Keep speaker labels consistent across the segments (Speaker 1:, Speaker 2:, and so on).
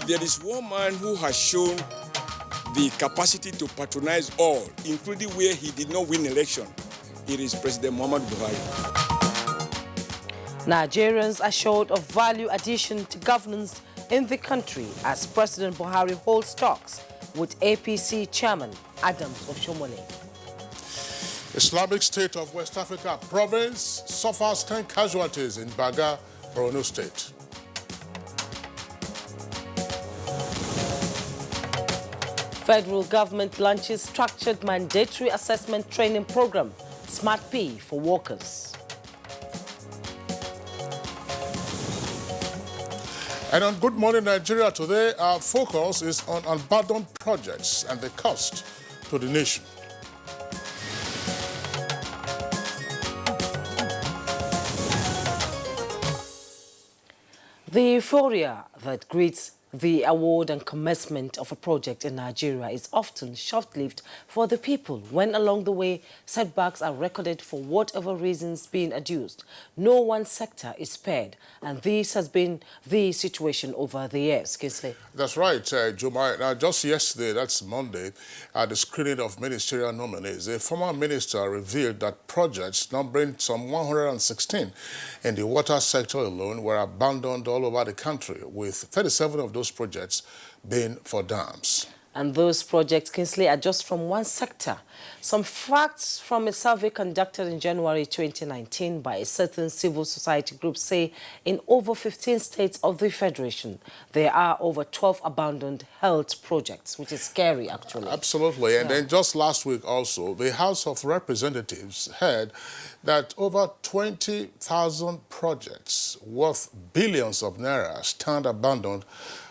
Speaker 1: there is one man who has shown the capacity to patronize all, including where he did not win election, it is President Muhammadu Buhari.
Speaker 2: Nigerians are short of value addition to governance in the country as President Buhari holds talks with APC Chairman Adams Oshomole.
Speaker 3: Islamic State of West Africa province suffers 10 casualties in Baga, Borno State.
Speaker 2: Federal government launches structured mandatory assessment training program, Smart P for workers.
Speaker 3: And on Good Morning Nigeria today, our focus is on abandoned projects and the cost to the nation.
Speaker 2: The euphoria that greets the award and commencement of a project in Nigeria is often short-lived for the people when along the way setbacks are recorded for whatever reasons being adduced. No one sector is spared, and this has been the situation over the years. Kingsley.
Speaker 3: That's right, Jumai. Now, just yesterday, that's Monday, at the screening of ministerial nominees, a former minister revealed that projects numbering some 116 in the water sector alone were abandoned all over the country, with 37 of those projects being for dams.
Speaker 2: And those projects, Kingsley, are just from one sector. Some facts from a survey conducted in January 2019 by a certain civil society group say in over 15 states of the Federation, there are over 12 abandoned health projects, which is scary, actually.
Speaker 3: Absolutely. And then just last week also, the House of Representatives heard that over 20,000 projects worth billions of naira stand abandoned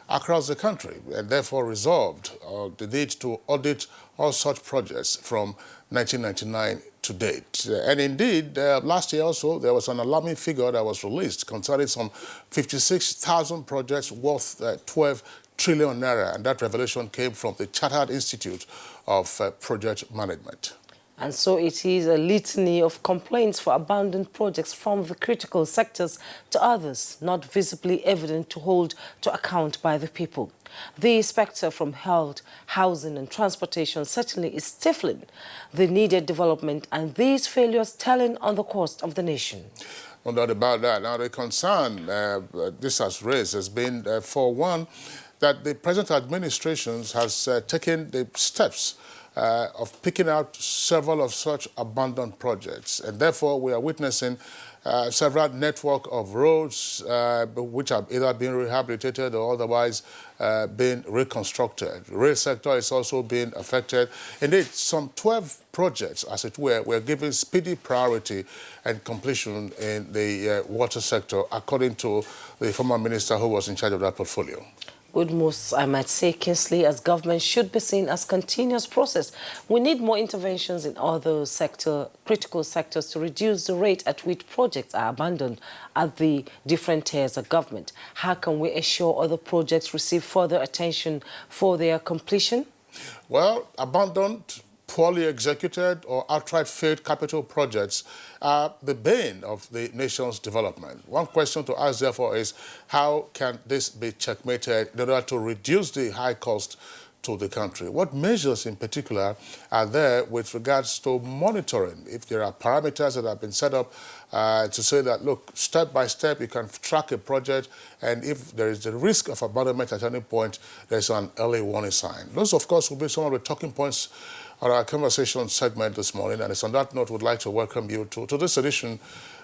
Speaker 3: across the country, and therefore resolved the need to audit all such projects from 1999 to date. And indeed, last year also, there was an alarming figure that was released concerning some 56,000 projects worth 12 trillion naira, and that revelation came from the Chartered Institute of Project Management.
Speaker 2: And so it is a litany of complaints for abandoned projects from the critical sectors to others not visibly evident to hold to account by the people. The spectre from health, housing and transportation certainly is stifling the needed development, and these failures telling on the cost of the nation.
Speaker 3: No doubt about that. Now, the concern this has raised has been, for one, that the present administration has taken the steps of picking out several of such abandoned projects. And therefore, we are witnessing several network of roads which have either been rehabilitated or otherwise been reconstructed. The rail sector is also being affected. Indeed, some 12 projects, as it were given speedy priority and completion in the water sector, according to the former minister who was in charge of that portfolio.
Speaker 2: Good moves, I might say, Kingsley, as government should be seen as continuous process. We need more interventions in other critical sectors to reduce the rate at which projects are abandoned at the different tiers of government. How can we ensure other projects receive further attention for their completion?
Speaker 3: Well, abandoned, poorly executed or outright failed capital projects are the bane of the nation's development. One question to ask, therefore, is how can this be checkmated in order to reduce the high cost to the country? What measures in particular are there with regards to monitoring? If there are parameters that have been set up to say that, look, step by step, you can track a project, and if there is the risk of abandonment at any point, there's an early warning sign. Those, of course, will be some of the talking points on our conversation segment this morning, and it's on that note we'd like to welcome you to this edition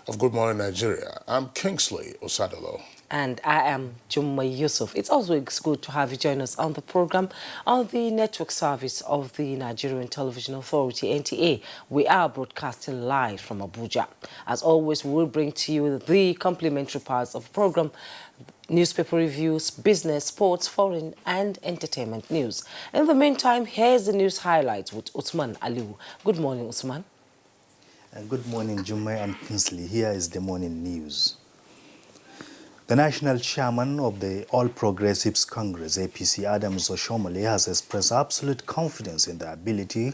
Speaker 3: of Good Morning Nigeria. I'm Kingsley Osadolo.
Speaker 2: And I am Jummai Yusuf. It's always good to have you join us on the program on the network service of the Nigerian Television Authority, NTA. We are broadcasting live from Abuja. As always, we will bring to you the complimentary parts of the program: newspaper reviews, business, sports, foreign and entertainment news. In the meantime, here's the news highlights with Usman Aliu. Good morning, Usman.
Speaker 4: Good morning, Jummai and Kingsley. Here is the morning news. The national chairman of the All Progressives Congress, APC, Adams Oshomole, has expressed absolute confidence in the ability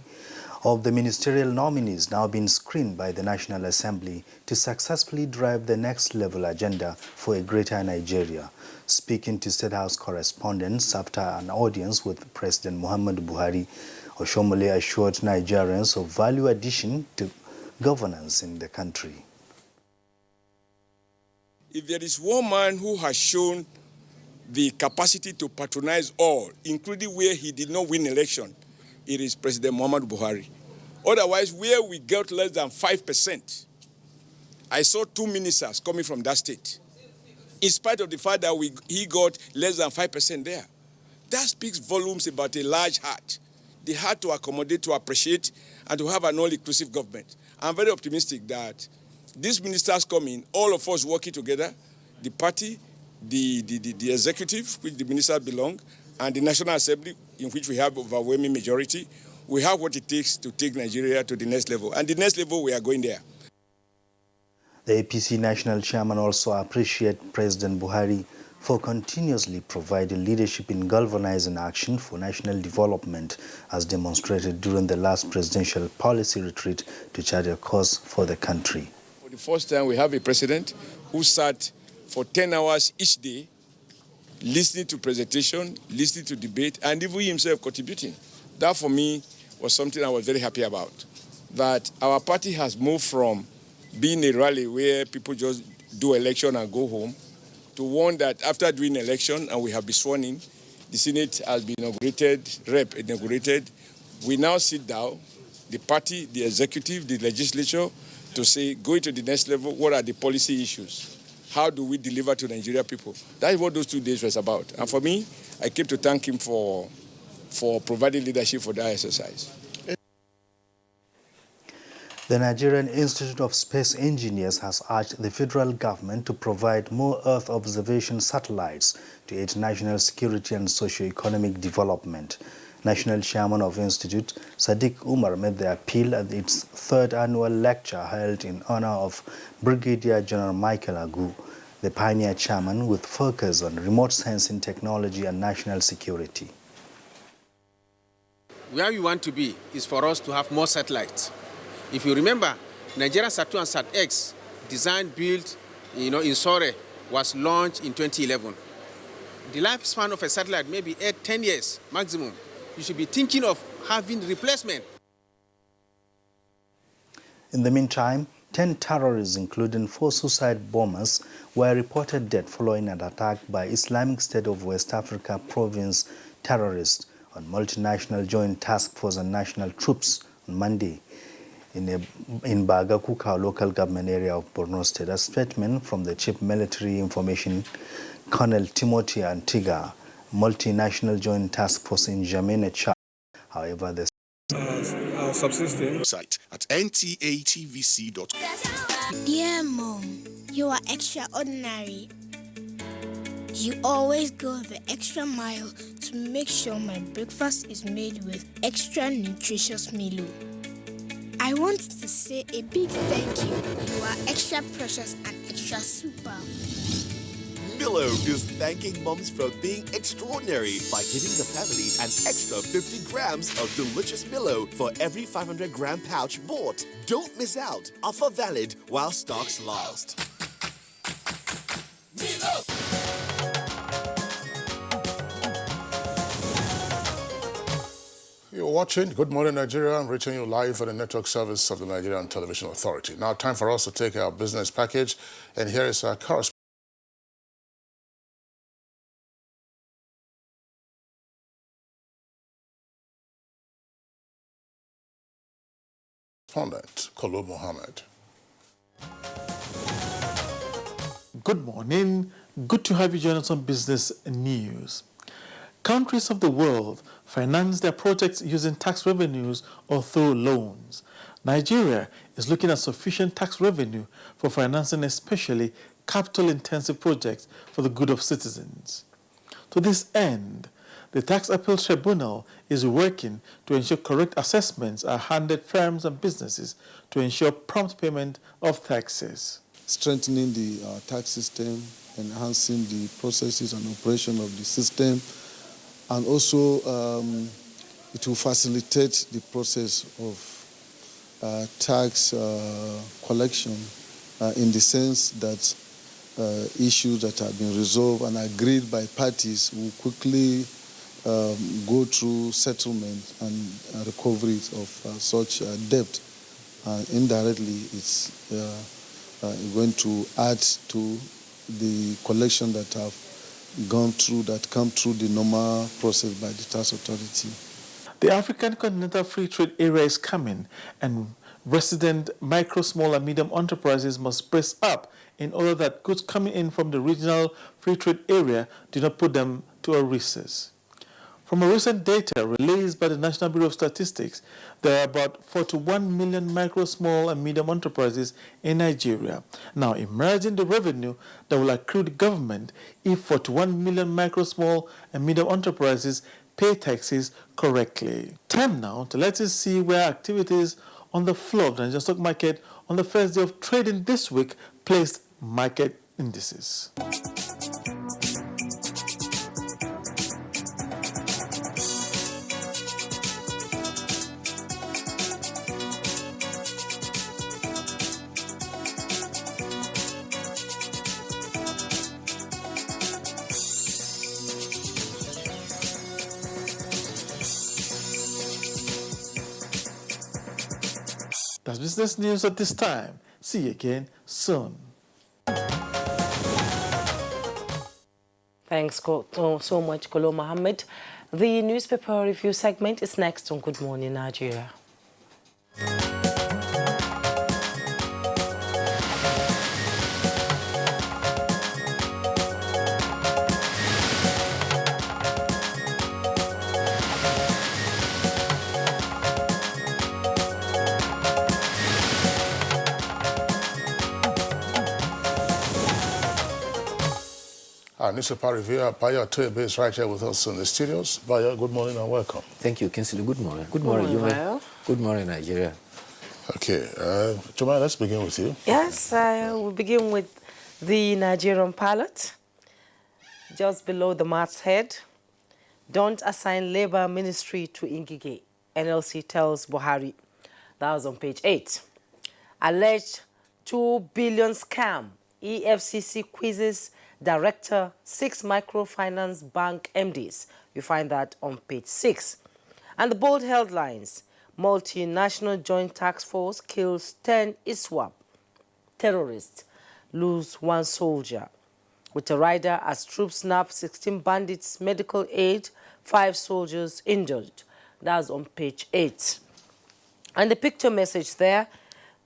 Speaker 4: of the ministerial nominees now being screened by the National Assembly to successfully drive the next level agenda for a greater Nigeria. Speaking to State House correspondents after an audience with President Muhammadu Buhari, Oshomole assured Nigerians of value addition to governance in the country.
Speaker 1: If there is one man who has shown the capacity to patronize all, including where he did not win election, it is President Muhammadu Buhari. Otherwise, where we got less than 5%, I saw 2 ministers coming from that state, in spite of the fact that he got less than 5% there. That speaks volumes about a large heart, the heart to accommodate, to appreciate, and to have an all-inclusive government. I'm very optimistic that these ministers coming, all of us working together, the party, the executive, which the ministers belong, and the National Assembly, in which we have overwhelming majority, we have what it takes to take Nigeria to the next level. And the next level, we are going there.
Speaker 4: The APC National Chairman also appreciates President Buhari for continuously providing leadership in galvanizing action for national development, as demonstrated during the last presidential policy retreat to chart a course for the country.
Speaker 1: For the first time, we have a president who sat for 10 hours each day, listening to presentation, listening to debate, and even himself contributing. That, for me, was something I was very happy about. That our party has moved from being a rally where people just do election and go home, to one that after doing election and we have been sworn in, the Senate has been inaugurated, Rep inaugurated. We now sit down, the party, the executive, the legislature, to say, going to the next level, what are the policy issues? How do we deliver to Nigeria people? That is what those 2 days was about. And for me, I came to thank him for providing leadership for that exercise.
Speaker 4: The Nigerian Institute of Space Engineers has urged the federal government to provide more Earth observation satellites to aid national security and socio-economic development. National Chairman of Institute, Sadiq Umar, made the appeal at its 3rd annual lecture held in honor of Brigadier General Michael Agu, the pioneer chairman with focus on remote sensing technology and national security.
Speaker 5: Where we want to be is for us to have more satellites. If you remember, Nigeria Sat-2 and Sat-X, designed, built, in Sore, was launched in 2011. The lifespan of a satellite may be 10 years maximum. You should be thinking of having replacement.
Speaker 4: In the meantime, 10 terrorists, including 4 suicide bombers, were reported dead following an attack by Islamic State of West Africa province terrorists on multinational joint task force and national troops on Monday in Bagakuka local government area of Borno State. A statement from the Chief Military Information Colonel Timothy Antiga, multinational joint task force in Jamene, Chad. However, the
Speaker 6: subsystem site at ntatvc.com.
Speaker 7: Dear Mom, you are extraordinary. You always go the extra mile to make sure my breakfast is made with extra nutritious Milo. I want to say a big thank you. You are extra precious and extra super.
Speaker 8: Milo is thanking moms for being extraordinary by giving the family an extra 50 grams of delicious Milo for every 500-gram pouch bought. Don't miss out. Offer valid while stocks last. Milo!
Speaker 3: You're watching Good Morning Nigeria. I'm reaching you live on the network service of the Nigerian Television Authority. Now, time for us to take our business package, and here is our correspondent Kolo Mohammed.
Speaker 9: Good morning. Good to have you join us on Business News. Countries of the world finance their projects using tax revenues or through loans. Nigeria is looking at sufficient tax revenue for financing especially capital-intensive projects for the good of citizens. To this end, the Tax Appeal Tribunal is working to ensure correct assessments are handed firms and businesses to ensure prompt payment of taxes.
Speaker 10: Strengthening the tax system, enhancing the processes and operation of the system, and also it will facilitate the process of tax collection in the sense that issues that have been resolved and agreed by parties will quickly go through settlement and recovery of such debt. Indirectly, it's going to add to the collection that have come through the normal process by the tax authority.
Speaker 9: The African Continental Free Trade Area is coming, and resident micro, small, and medium enterprises must brace up in order that goods coming in from the regional free trade area do not put them to a recess. From a recent data released by the National Bureau of Statistics, there are about 41 million micro, small, and medium enterprises in Nigeria. Now, imagine the revenue that will accrue the government if 41 million micro, small, and medium enterprises pay taxes correctly. Time now to let us see where activities on the floor of the Nigerian stock market on the first day of trading this week placed market indices. That's business news at this time. See you again soon.
Speaker 2: Thanks so much, Kolo Mohammed. The newspaper review segment is next on Good Morning Nigeria.
Speaker 3: Our newspaper reviewer, Bayo Toyebe, is right here with us in the studios. Bayo, good morning and welcome.
Speaker 11: Thank you, Kinsley. Good morning. Good morning, Bayo. Good morning, Nigeria.
Speaker 3: Okay, Jumai, let's begin with you.
Speaker 2: Yes, we'll begin with the Nigerian pilot. Just below the masthead, don't assign Labour Ministry to Ngige, NLC tells Buhari. That was on page 8. Alleged 2 billion scam, EFCC quizzes Director 6 microfinance bank MDs. You find that on page 6. And the bold headlines, multinational joint task force kills 10 ISWAP terrorists, lose 1 soldier. With a rider as troops snap 16 bandits, medical aid, 5 soldiers injured. That's on page 8. And the picture message there,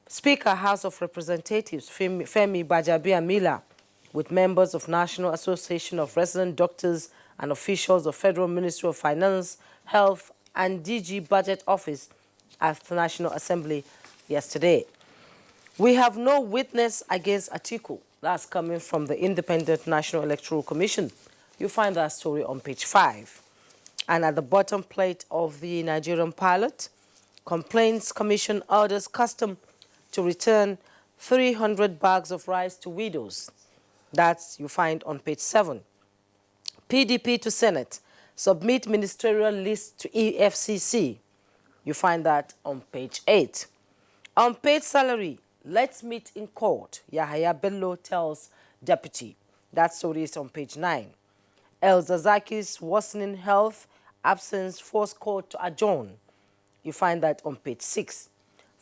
Speaker 2: Speaker House of Representatives Femi Gbajabiamila with members of National Association of Resident Doctors and officials of Federal Ministry of Finance, Health and DG Budget Office at the National Assembly yesterday. We have no witness against Atiku. That's coming from the Independent National Electoral Commission. You find that story on page 5. And at the bottom plate of the Nigerian pilot, Complaints Commission orders custom to return 300 bags of rice to widows. That's you find on page 7. PDP to Senate, submit ministerial list to EFCC. You find that on page 8. Unpaid salary, let's meet in court. Yahaya Bello tells deputy. That story is on page 9. El Zazaki's worsening health, absence forced court to adjourn. You find that on page 6.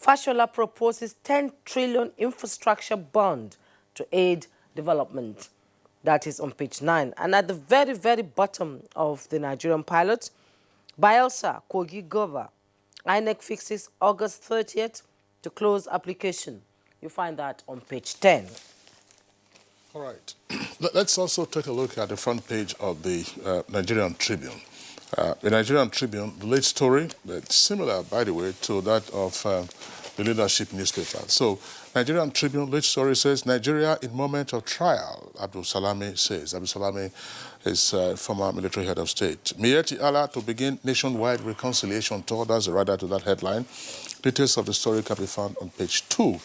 Speaker 2: Fashola proposes 10 trillion infrastructure bond to aid development. That is on page 9. And at the very, very bottom of the Nigerian pilot, Bayelsa, Kogi Gova, INEC fixes August 30th to close application. You find that on page 10.
Speaker 3: All right. Let's also take a look at the front page of the Nigerian Tribune. The Nigerian Tribune, the lead story, similar, by the way, to that of the leadership newspaper. So, Nigerian Tribune lead story says, Nigeria in moment of trial, Abdul Salami says. Abdul Salami is former military head of state. Miyetti Allah to begin nationwide reconciliation tour. That's the rider to that headline. Details of the story can be found on page 2.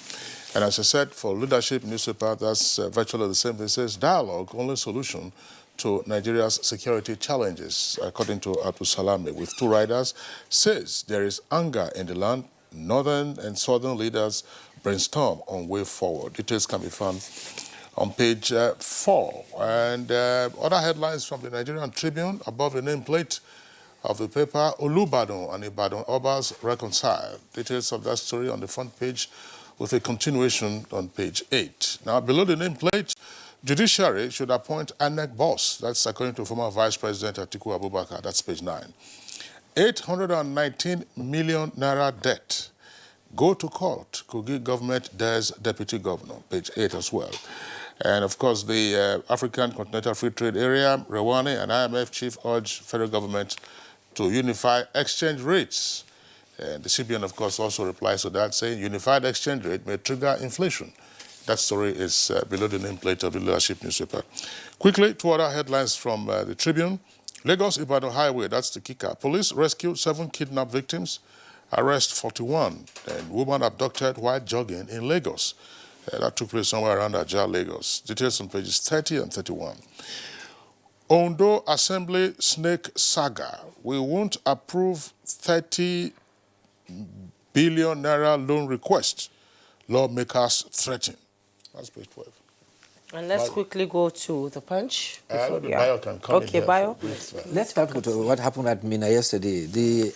Speaker 3: And as I said, for leadership newspaper, that's virtually the same thing. It says, dialogue, only solution to Nigeria's security challenges, according to Abdul Salami, with two riders, says there is anger in the land. Northern and southern leaders brainstorm on way forward. Details can be found on page 4. And other headlines from the Nigerian Tribune above the nameplate of the paper, Olubadan and Ibadan Obas reconcile. Details of that story on the front page with a continuation on page 8. Now, below the nameplate, Judiciary should appoint INEC boss. That's according to former Vice President Atiku Abubakar. That's page 9. 819 million naira debt. Go to court. Kogi government dares deputy governor. Page 8 as well. And of course, the African Continental Free Trade Area, Rwanda and IMF chief urge federal government to unify exchange rates. And the CBN, of course, also replies to that, saying unified exchange rate may trigger inflation. That story is below the nameplate of the leadership newspaper. Quickly, two other headlines from the Tribune. Lagos-Ibadan Highway, that's the kicker. Police rescue 7 kidnapped victims, arrest 41, and woman abducted while jogging in Lagos. That took place somewhere around Ajah, Lagos. Details on pages 30 and 31. Ondo Assembly snake saga. We won't approve 30 billion naira loan request. Lawmakers threaten. That's page 12.
Speaker 2: And let's quickly go to the Punch.
Speaker 3: Bayo can come in here
Speaker 2: Bayo.
Speaker 11: Let's start with what happened at Mina yesterday. The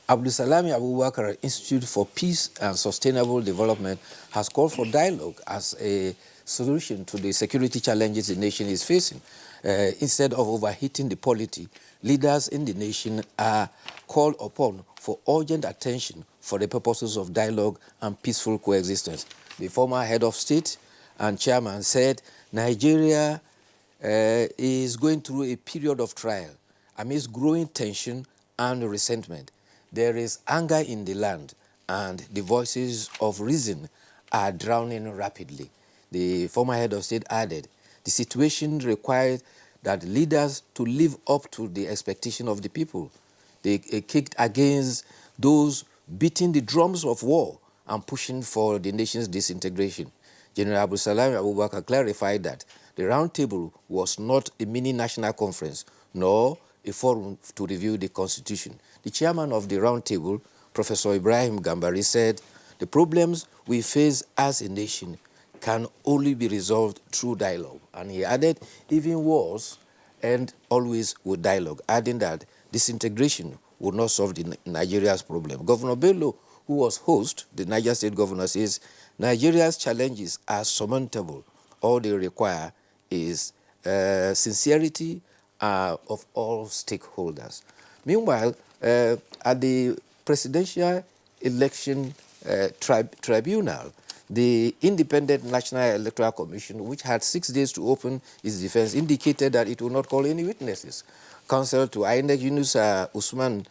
Speaker 11: Abdul Salami Abubakar Institute for Peace and Sustainable Development has called for dialogue as a solution to the security challenges the nation is facing. Instead of overheating the polity, leaders in the nation are called upon for urgent attention for the purposes of dialogue and peaceful coexistence. The former head of state and chairman said Nigeria is going through a period of trial amidst growing tension and resentment. There is anger in the land, and the voices of reason are drowning rapidly. The former head of state added, the situation required that leaders to live up to the expectation of the people. They kicked against those beating the drums of war and pushing for the nation's disintegration. General Abdul Salami Abubakar clarified that the roundtable was not a mini national conference, nor a forum to review the constitution. The chairman of the roundtable, Professor Ibrahim Gambari, said the problems we face as a nation can only be resolved through dialogue. And he added, even wars end always with dialogue, adding that disintegration would not solve Nigeria's problem. Governor Bello, who was host, the Niger State governor, says Nigeria's challenges are surmountable. All they require is sincerity of all stakeholders. Meanwhile, at the Presidential Election Tribunal, the Independent National Electoral Commission, which had 6 days to open its defense, indicated that it will not call any witnesses. Counsel to INEC Yunus Usman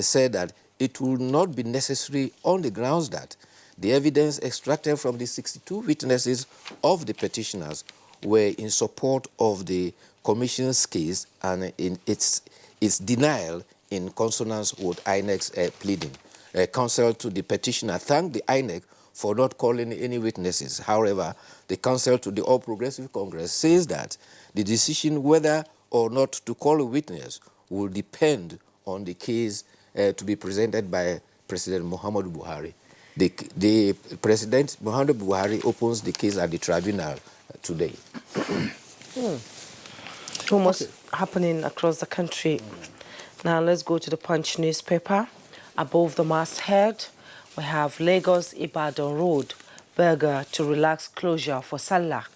Speaker 11: said that it will not be necessary on the grounds that the evidence extracted from the 62 witnesses of the petitioners were in support of the Commission's case and in its denial in consonance with INEC's pleading. Counsel to the petitioner thanked the INEC for not calling any witnesses. However, the counsel to the All Progressive Congress says that the decision whether or not to call a witness will depend on the case to be presented by President Muhammadu Buhari. The President Muhammadu Buhari opens the case at the tribunal today.
Speaker 2: Too much happening across the country. Now let's go to the Punch newspaper. Above the masthead, we have Lagos-Ibadan Road, Berger to relax closure for Salah.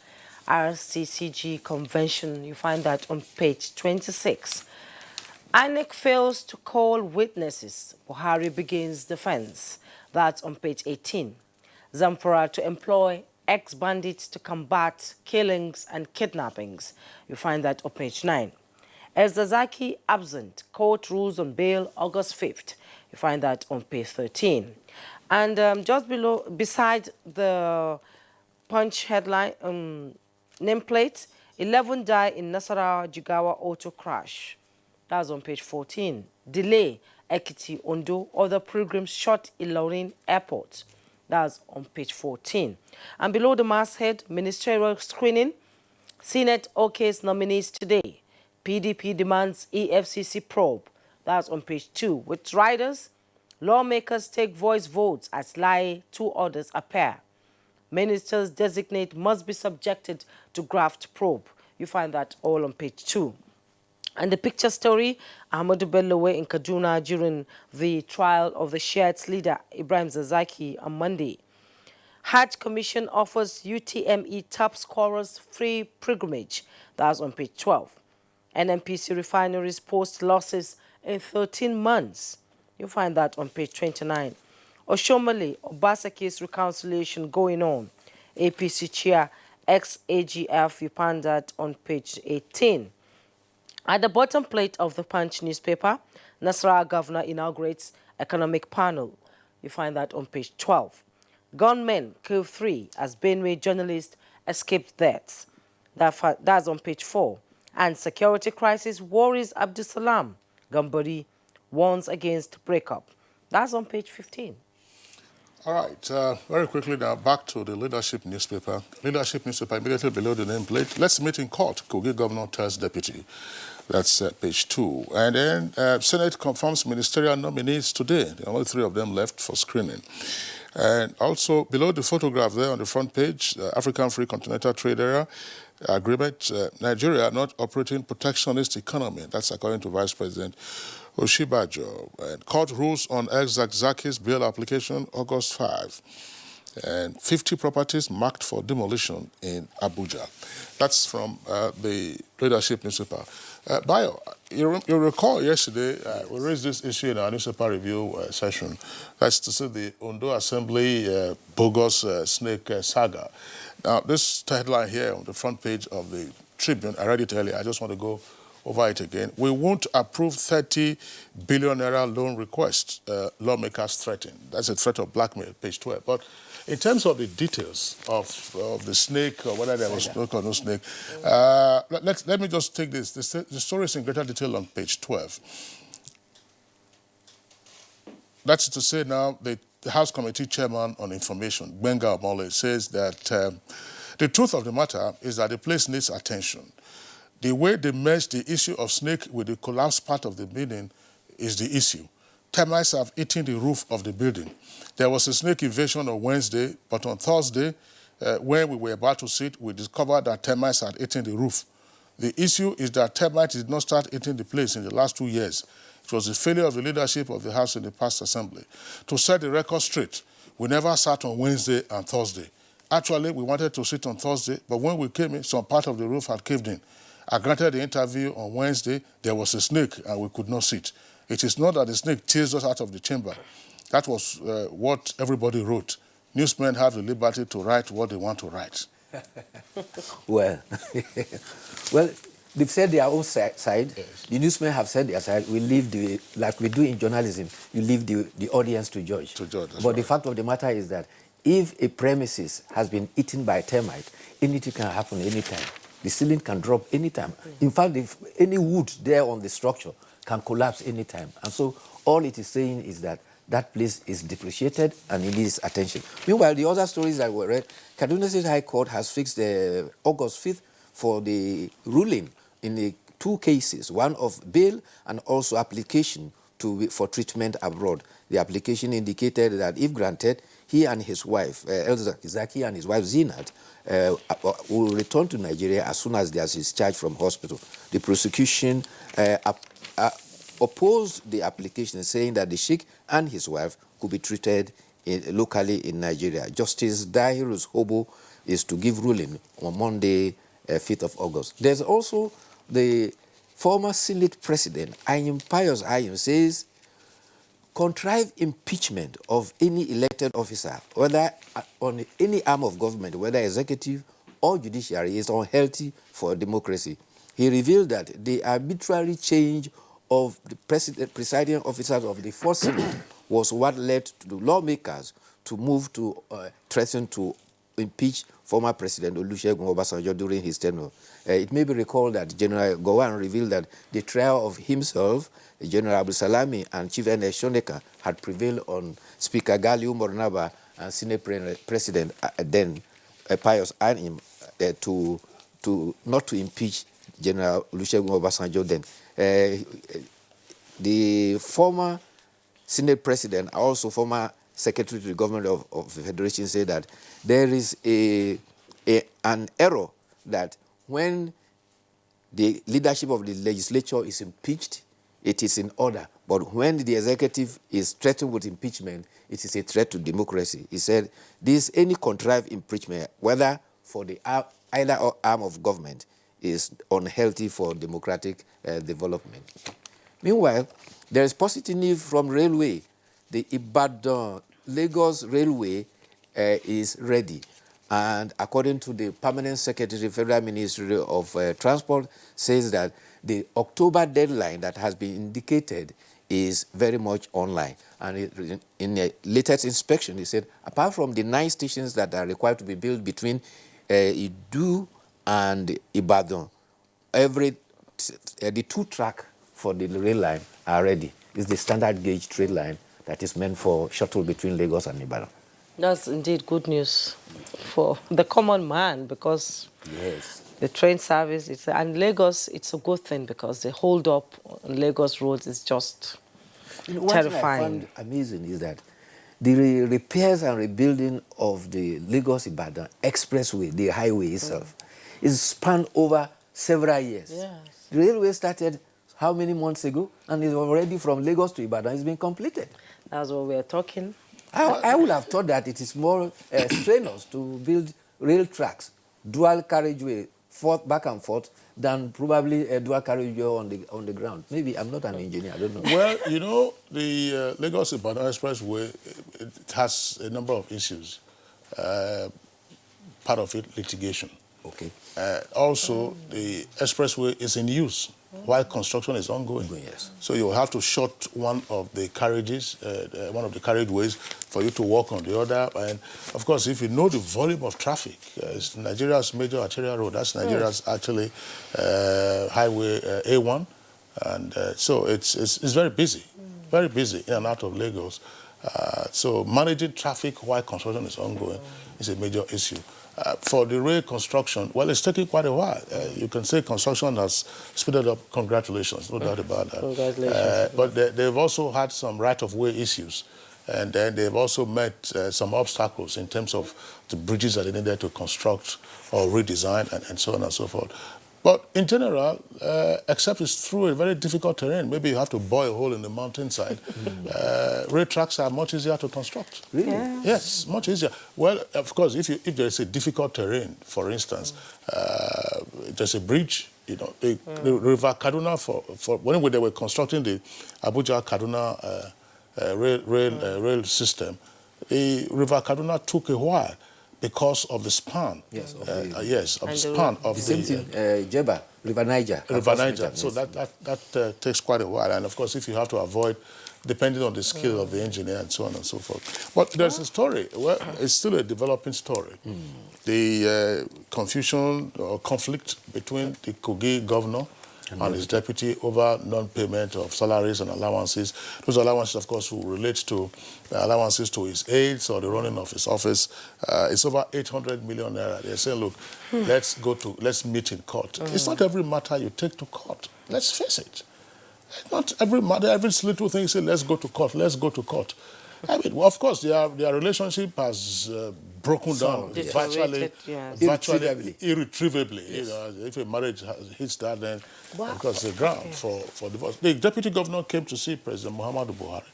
Speaker 2: RCCG convention, you find that on page 26. INEC fails to call witnesses. Buhari begins defense. That's on page 18. Zamfara to employ ex-bandits to combat killings and kidnappings. You find that on page 9. Ezdazaki absent. Court rules on bail August 5th. You find that on page 13. And just below, beside the Punch headline, nameplate, 11 die in Nasarawa Jigawa auto crash. That's on page 14. Delay, Ekiti, Ondo, other pilgrims shot Ilorin Airport. That's on page 14. And below the masthead, ministerial screening, Senate OK's nominees today. PDP demands EFCC probe. That's on page 2. With riders, lawmakers take voice votes as Lai 2 orders appear. Ministers designate must be subjected to graft probe. You find that all on page 2. And the picture story, Ahmadu Bello in Kaduna during the trial of the Shiites leader Ibrahim Zazaki on Monday. Hajj Commission offers UTME top scorers free pilgrimage. That's on page 12. NNPC refineries post losses in 13 months. You'll find that on page 29. Oshomole, Obasaki's reconciliation going on. APC chair, ex-AGF, you find that on page 18. At the bottom plate of the Punch newspaper, Nasarawa governor inaugurates economic panel. You find that on page 12. Gunmen kill 3 as Benue journalist escaped deaths. That's on page 4. And security crisis worries Abdusalam. Gambari warns against breakup. That's on page 15.
Speaker 3: All right, very quickly now, back to the leadership newspaper. Leadership newspaper immediately below the nameplate. Let's meet in court. Kogi governor tells deputy. That's page 2. And then Senate confirms ministerial nominees today. There are only 3 of them left for screening. And also below the photograph there on the front page, African Free Continental Trade Area Agreement, Nigeria not operating protectionist economy. That's according to Vice President Oshibajo. And court rules on ex-Zaki's bail application August 5. And 50 properties marked for demolition in Abuja. That's from the leadership newspaper. Bayo, you recall yesterday we raised this issue in our newspaper review session. That's to say the Ondo Assembly bogus snake saga. Now, this headline here on the front page of the Tribune, I read it earlier. I just want to go over it again. We won't approve 30 billion naira loan request, lawmakers threaten. That's a threat of blackmail, page 12. But in terms of the details of the snake, or whether there was snake or no snake, let me just take this. The story is in greater detail on page 12. That's to say now, the House Committee Chairman on Information, Gbenga Omole, says that the truth of the matter is that the place needs attention. The way they merged the issue of snake with the collapsed part of the building is the issue. Termites have eaten the roof of the building. There was a snake invasion on Wednesday, but on Thursday, when we were about to sit, we discovered that termites had eaten the roof. The issue is that termites did not start eating the place in the last 2 years. It was the failure of the leadership of the House in the past assembly. To set the record straight, we never sat on Wednesday and Thursday. Actually, we wanted to sit on Thursday, but when we came in, some part of the roof had caved in. I granted the interview on Wednesday. There was a snake, and we could not sit. It is not that the snake chased us out of the chamber. That was what everybody wrote. Newsmen have the liberty to write what they want to write.
Speaker 11: Well, they've said their own side. Yes. The newsmen have said their side. We leave like we do in journalism, you leave the audience to judge. But right. The fact of the matter is that if a premises has been eaten by a termite, anything can happen anytime. The ceiling can drop anytime. In fact, if any wood there on the structure can collapse anytime. And so all it is saying is that that place is depreciated and it needs attention. Meanwhile, the other stories that were read, Kaduna State High Court has fixed August 5th for the ruling in the 2 cases, one of bail and also application for treatment abroad. The application indicated that if granted, he and his wife, Zaki and his wife Zinat, will return to Nigeria as soon as they are discharged from hospital. The prosecution opposed the application, saying that the Sheikh and his wife could be treated locally in Nigeria. Justice Dahirus Hobo is to give ruling on Monday, 5th of August. There's also the former Senate President, Ayim Pius Ayim, says contrived impeachment of any elected officer, whether on any arm of government, whether executive or judiciary, is unhealthy for democracy. He revealed that the arbitrary change of the presiding officers of the Fourth Senate was what led to the lawmakers to move to threaten to impeach former President Olusegun Obasanjo during his tenure. It may be recalled that General Gowon revealed that the trial of himself, General Abdulsalami, and Chief Ernest Shoneka had prevailed on Speaker Gali Umar Naba and Senate President then Pius Ayim to not to impeach General Olusegun Obasanjo then. The former Senate President, also former Secretary to the Government of the Federation, said that there is an error that when the leadership of the legislature is impeached, it is in order. But when the executive is threatened with impeachment, it is a threat to democracy. He said, any contrived impeachment, whether for the either arm of government, is unhealthy for democratic development. Meanwhile, there is positive news from railway. The Ibadan-Lagos Railway is ready. And according to the Permanent Secretary, Federal Ministry of Transport, says that the October deadline that has been indicated is very much online. And in a latest inspection, he said, apart from the 9 stations that are required to be built between Idu and Ibadan, the 2 track for the rail line are ready. It's the standard gauge train line that is meant for shuttle between Lagos and Ibadan. That's indeed good news for the common man, because the train service, and Lagos, it's a good thing because the hold up on Lagos roads is just terrifying. What I found amazing is that the repairs and rebuilding of the Lagos-Ibadan expressway, the highway itself, is spanned over several years. Yes. The railway started how many months ago? And it's already from Lagos to Ibadan. It's been completed. That's what we're talking. I would have thought that it is more strenuous to build rail tracks, dual carriageway, back and forth, than probably a dual carriageway on the ground. Maybe I'm not an engineer, I don't know.
Speaker 3: Well, you know, the Lagos-Ibadan Expressway, it has a number of issues. Part of it, litigation. Okay. Also, the expressway is in use while construction is ongoing. Yes. So you have to shut one of the carriages, one of the carriageways, for you to walk on the other. And of course, if you know the volume of traffic, it's Nigeria's major arterial road. That's Nigeria's actually highway A1, and so it's very busy in and out of Lagos. So managing traffic while construction is ongoing is a major issue. For the rail construction, well, it's taking quite a while. You can say construction has speeded up. Congratulations, no doubt about that. Congratulations. But they've also had some right-of-way issues. And then they've also met some obstacles in terms of the bridges that they needed to construct or redesign and so on and so forth. But in general, except it's through a very difficult terrain, maybe you have to bore a hole in the mountainside, rail tracks are much easier to construct. Really? Yeah. Yes, much easier. Well, of course, if there is a difficult terrain, for instance, there's a bridge, you know, the River Kaduna, for when they were constructing the Abuja-Kaduna rail system, the River Kaduna took a while, because of the span. Yes, of the span of the same thing. Jebba, River Niger. River Niger. So that takes quite a while, and of course, if you have to avoid, depending on the skill of the engineer and so on and so forth. But there's a story. Well, it's still a developing story. The confusion or conflict between the Kogi governor and his deputy over non-payment of salaries and allowances. Those allowances, of course, will relate to allowances to his aides or the running of his office. It's over 800 million naira. They're saying, look, let's meet in court. It's not every matter you take to court. Let's face it. Not every matter, every little thing you say, let's go to court, let's go to court. I mean, well, of course, their relationship has broken down virtually irretrievably. Yes. You know, if a marriage hits that, then of course the ground for divorce. The deputy governor came to see President Muhammadu Buhari.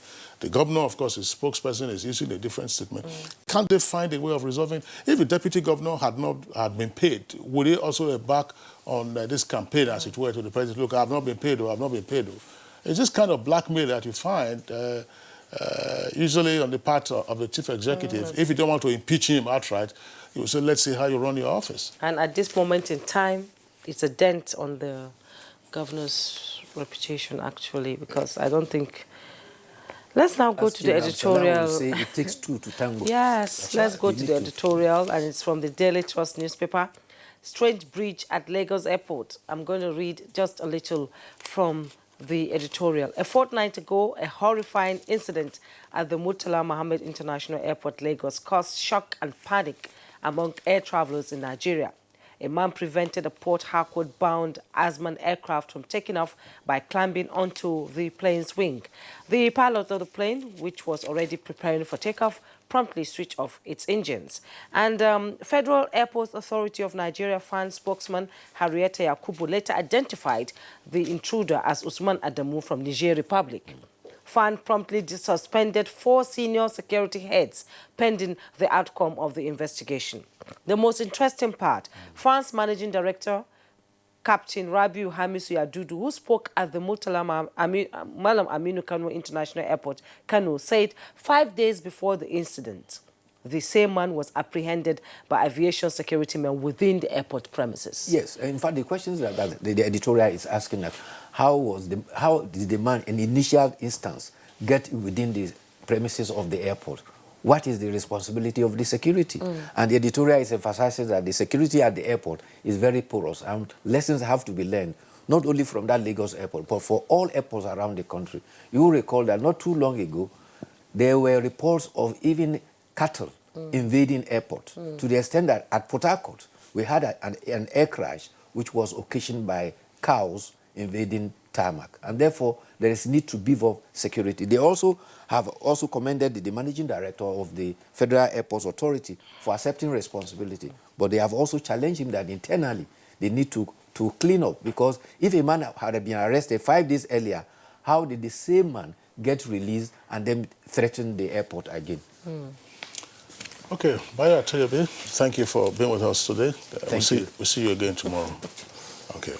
Speaker 3: The governor, of course, his spokesperson is using a different statement. Can't they find a way of resolving? If the deputy governor had been paid, would he also embark on this campaign, as it were, to the president? Look, I've not been paid, or I've not been paid. It's this kind of blackmail that you find. Usually on the part of the chief executive, if you don't want to impeach him outright, you will say, let's see how you run your office. And at this moment in time, it's a dent on the governor's reputation, actually, because I don't think... Let's now go to the editorial. Say it takes two to tango. Yes, let's go to the editorial, and it's from the Daily Trust newspaper. Strange breach at Lagos Airport. I'm going to read just a little from the editorial. A fortnight ago, a horrifying incident at the Murtala Mohammed International Airport, Lagos, caused shock and panic among air travelers in Nigeria.
Speaker 2: a man prevented a Port Harcourt-bound Asman aircraft from taking off by climbing onto the plane's wing. The pilot of the plane, which was already preparing for takeoff, promptly switched off its engines. And Federal Airports Authority of Nigeria FAN spokesman Harrieta Yakubu later identified the intruder as Usman Adamu from Niger Republic. FAN promptly suspended 4 senior security heads pending the outcome of the investigation. The most interesting part, FAN's managing director, Captain Rabiu Hamisu Yadudu, who spoke at the Malam Aminu Kano International Airport, Kano, said 5 days before the incident, the same man was apprehended by aviation security men within the airport premises.
Speaker 11: Yes, in fact, the questions that the editorial is asking that how did the man in initial instance get within the premises of the airport? What is the responsibility of the security? And the editorial is emphasizing that the security at the airport is very porous, and lessons have to be learned, not only from that Lagos airport, but for all airports around the country. You will recall that not too long ago, there were reports of even cattle invading airports, to the extent that at Port Harcourt, we had an air crash which was occasioned by cows invading tarmac, and therefore there is need to beef up security. They have also commended the managing director of the Federal Airports Authority for accepting responsibility, but they have also challenged him that internally they need to clean up, because if a man had been arrested 5 days earlier, how did the same man get released and then threaten the airport again?
Speaker 3: Okay, Baya Toyobe, thank you for being with us today. We'll see you again tomorrow. Okay.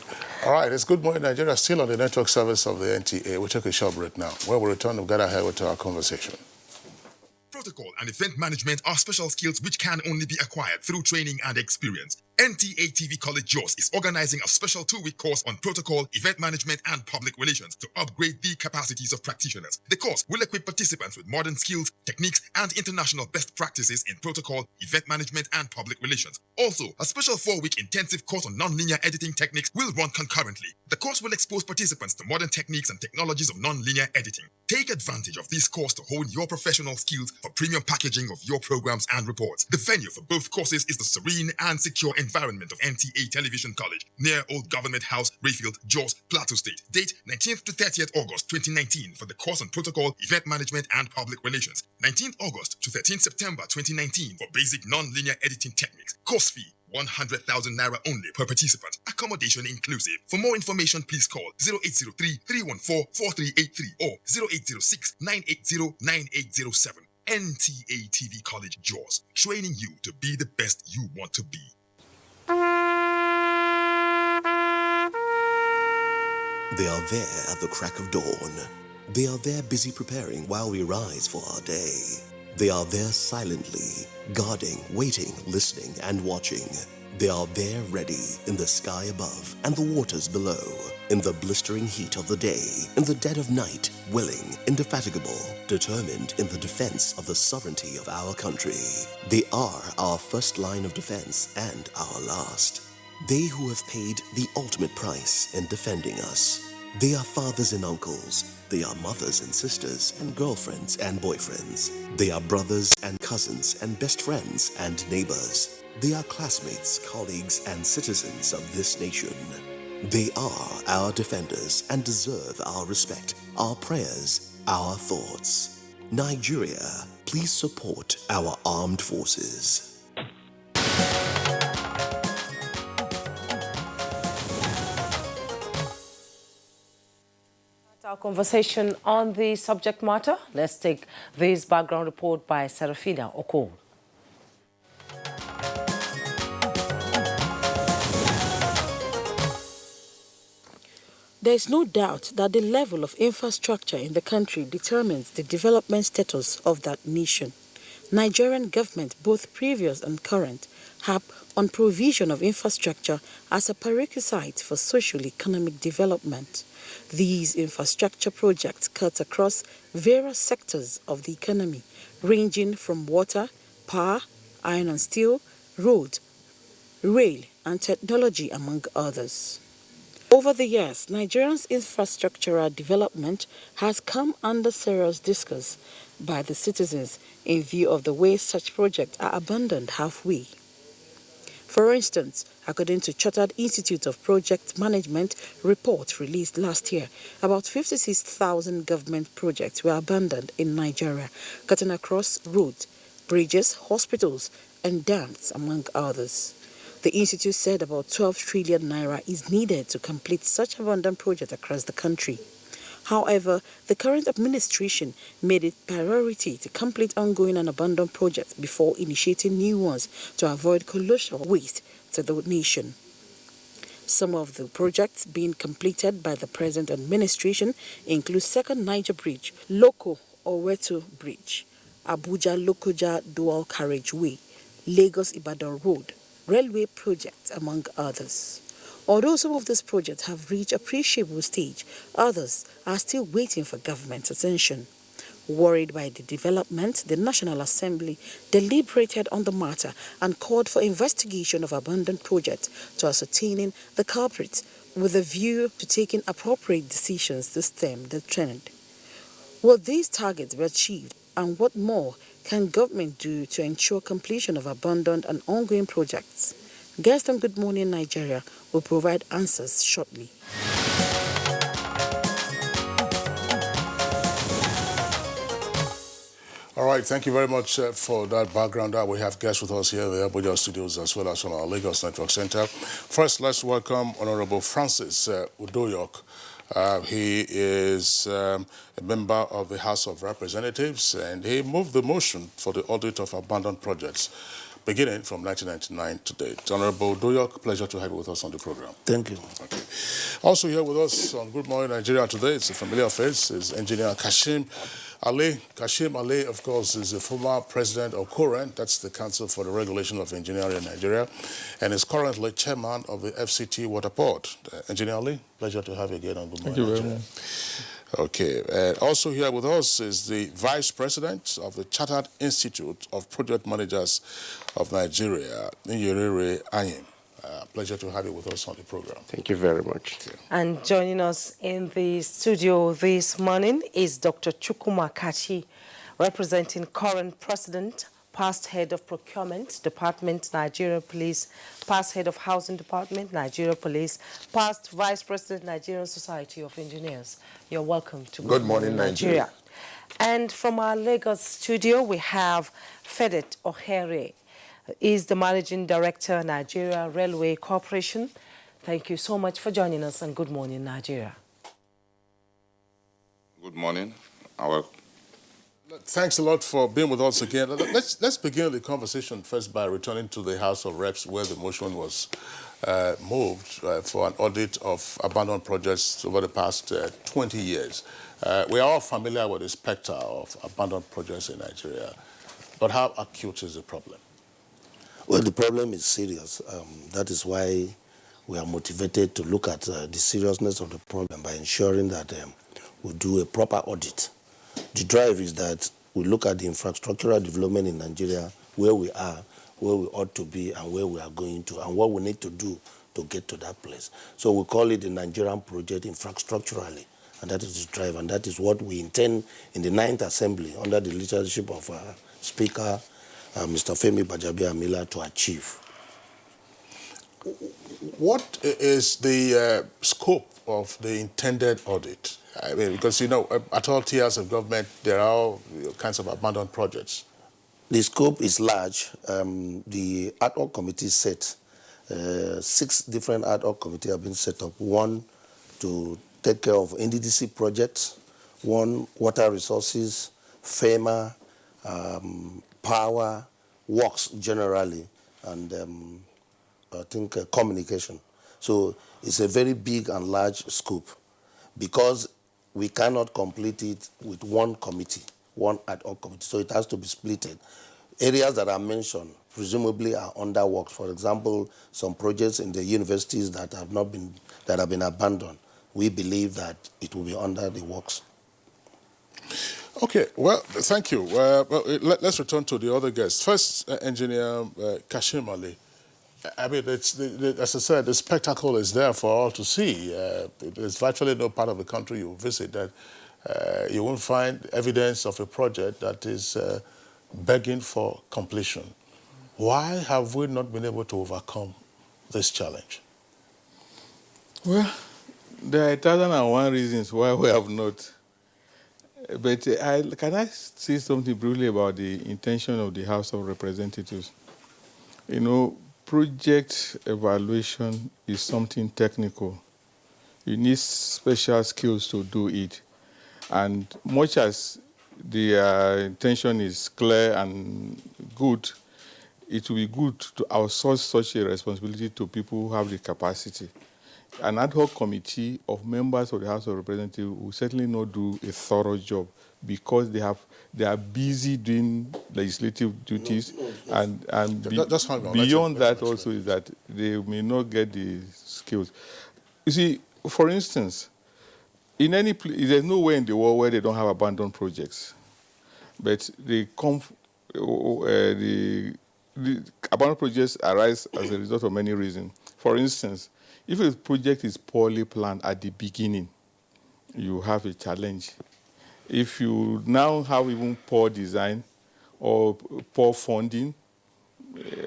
Speaker 3: All right, it's Good Morning Nigeria, still on the network service of the NTA. We'll take a short break now. When we return, we've got ahead with our conversation.
Speaker 6: Protocol and event management are special skills which can only be acquired through training and experience. NTA TV College JOS is organizing a special 2-week course on protocol, event management, and public relations to upgrade the capacities of practitioners. The course will equip participants with modern skills, techniques, and international best practices in protocol, event management, and public relations. Also, a special 4-week intensive course on non-linear editing techniques will run concurrently. The course will expose participants to modern techniques and technologies of non-linear editing. Take advantage of this course to hone your professional skills for premium packaging of your programs and reports. The venue for both courses is the serene and secure environment of NTA Television College, near Old Government House, Rayfield, Jos, Plateau State. Date 19th to 30th August 2019 for the course on protocol, event management, and public relations. 19th August to 13th September 2019 for basic non-linear editing techniques. Course fee 100,000 naira only per participant. Accommodation inclusive. For more information, please call 0803-314-4383 or 0806-980-9807. NTA TV College JOS, training you to be the best you want to be.
Speaker 8: They are there at the crack of dawn. They are there busy preparing while we rise for our day. They are there silently, guarding, waiting, listening, and watching. They are there ready in the sky above and the waters below, in the blistering heat of the day, in the dead of night, willing, indefatigable, determined in the defense of the sovereignty of our country. They are our first line of defense and our last. They who have paid the ultimate price in defending us. They are fathers and uncles. They are mothers and sisters and girlfriends and boyfriends. They are brothers and cousins and best friends and neighbors. They are classmates, colleagues, and citizens of this nation. They are our defenders and deserve our respect, our prayers, our thoughts. Nigeria, please support our armed forces.
Speaker 2: Our conversation on the subject matter. Let's take this background report by Serafina Oko.
Speaker 12: There is no doubt that the level of infrastructure in the country determines the development status of that nation. Nigerian government, both previous and current, have on provision of infrastructure as a prerequisite for socio-economic development. These infrastructure projects cut across various sectors of the economy, ranging from water, power, iron and steel, road, rail, and technology, among others. Over the years, Nigeria's infrastructural development has come under serious discourse by the citizens in view of the way such projects are abandoned halfway. For instance, according to Chartered Institute of Project Management report released last year, about 56,000 government projects were abandoned in Nigeria, cutting across roads, bridges, hospitals, and dams, among others. The institute said about 12 trillion naira is needed to complete such abandoned projects across the country. However, the current administration made it priority to complete ongoing and abandoned projects before initiating new ones to avoid colossal waste to the nation. Some of the projects being completed by the present administration include Second Niger Bridge, Loko Oweto Bridge, Abuja-Lokoja Dual Carriageway, Lagos-Ibadan Road, railway projects, among others. Although some of these projects have reached appreciable stage, others are still waiting for government attention. Worried by the development, the National Assembly deliberated on the matter and called for investigation of abandoned projects to ascertaining the culprits with a view to taking appropriate decisions to stem the trend. Will these targets be achieved, and what more can government do to ensure completion of abandoned and ongoing projects? Guests on Good Morning Nigeria will provide answers shortly.
Speaker 3: All right, thank you very much for that background. We have guests with us here in the Abuja studios as well as on our Lagos Network Center. First, let's welcome Honorable Francis Udoyok. He is a member of the House of Representatives, and he moved the motion for the audit of abandoned projects beginning from 1999 to date. Honorable Udoyok, pleasure to have you with us on the program.
Speaker 13: Thank you.
Speaker 3: Okay. Also here with us on Good Morning Nigeria today, it's a familiar face, is Engineer Kashim Ali. Kashim Ali, of course, is the former president of COREN, that's the Council for the Regulation of Engineering in Nigeria, and is currently chairman of the FCT Water Board. Engineer Ali, pleasure to have you again on Good Morning Nigeria. Thank you very much. Okay, and also here with us is the Vice President of the Chartered Institute of Project Managers of Nigeria, Nyerere Anyim. Pleasure to have you with us on the program.
Speaker 13: Thank you very much.
Speaker 3: Okay.
Speaker 2: And joining us in the studio this morning is Dr. Chukwuma Kachi, representing current President, past Head of Procurement Department, Nigeria Police, past Head of Housing Department, Nigeria Police, past Vice President, Nigerian Society of Engineers. You're welcome to
Speaker 13: Good Morning Nigeria.
Speaker 2: And from our Lagos studio, we have Fedet Ohere, is the Managing Director, Nigeria Railway Corporation. Thank you so much for joining us on Good Morning Nigeria.
Speaker 14: Good morning.
Speaker 3: Thanks a lot for being with us again. Let's begin the conversation first by returning to the House of Reps, where the motion was moved for an audit of abandoned projects over the past 20 years. We are all familiar with the specter of abandoned projects in Nigeria, but how acute is the problem?
Speaker 13: Well, the problem is serious. That is why we are motivated to look at the seriousness of the problem by ensuring that we do a proper audit. The drive is that we look at the infrastructural development in Nigeria, where we are, where we ought to be, and where we are going to, and what we need to do to get to that place. So we call it the Nigerian project infrastructurally, and that is the drive, and that is what we intend in the 9th Assembly under the leadership of our Speaker, Mr. Femi Gbajabiamila, to achieve.
Speaker 3: What is the scope of the intended audit? I mean, because, you know, at all tiers of government, there are all kinds of abandoned projects.
Speaker 13: The scope is large. The ad hoc committee set, 6 different ad hoc committees have been set up. One to take care of NDDC projects, one water resources, FEMA, power, works generally, and I think communication. So it's a very big and large scope because we cannot complete it with one committee, one ad hoc committee. So it has to be splitted. Areas that are mentioned presumably are under works. For example, some projects in the universities that have been abandoned. We believe that it will be under the works.
Speaker 3: Okay, well, thank you. Let's return to the other guests. First, Engineer Kashim Ali. I mean, as I said, the spectacle is there for all to see. There's virtually no part of the country you visit that you won't find evidence of a project that is begging for completion. Why have we not been able to overcome this challenge?
Speaker 14: Well, there are 1,001 reasons why we have not. But can I say something briefly about the intention of the House of Representatives? You know, project evaluation is something technical. You need special skills to do it. And much as the intention is clear and good, it will be good to outsource such a responsibility to people who have the capacity. An ad hoc committee of members of the House of Representatives will certainly not do a thorough job because they are busy doing legislative duties, and beyond that also is that they may not get the skills. You see, for instance, in any place, there's nowhere in the world where they don't have abandoned projects, but the abandoned projects arise as a result of many reasons. For instance, if a project is poorly planned at the beginning, you have a challenge. If you now have even poor design or poor funding,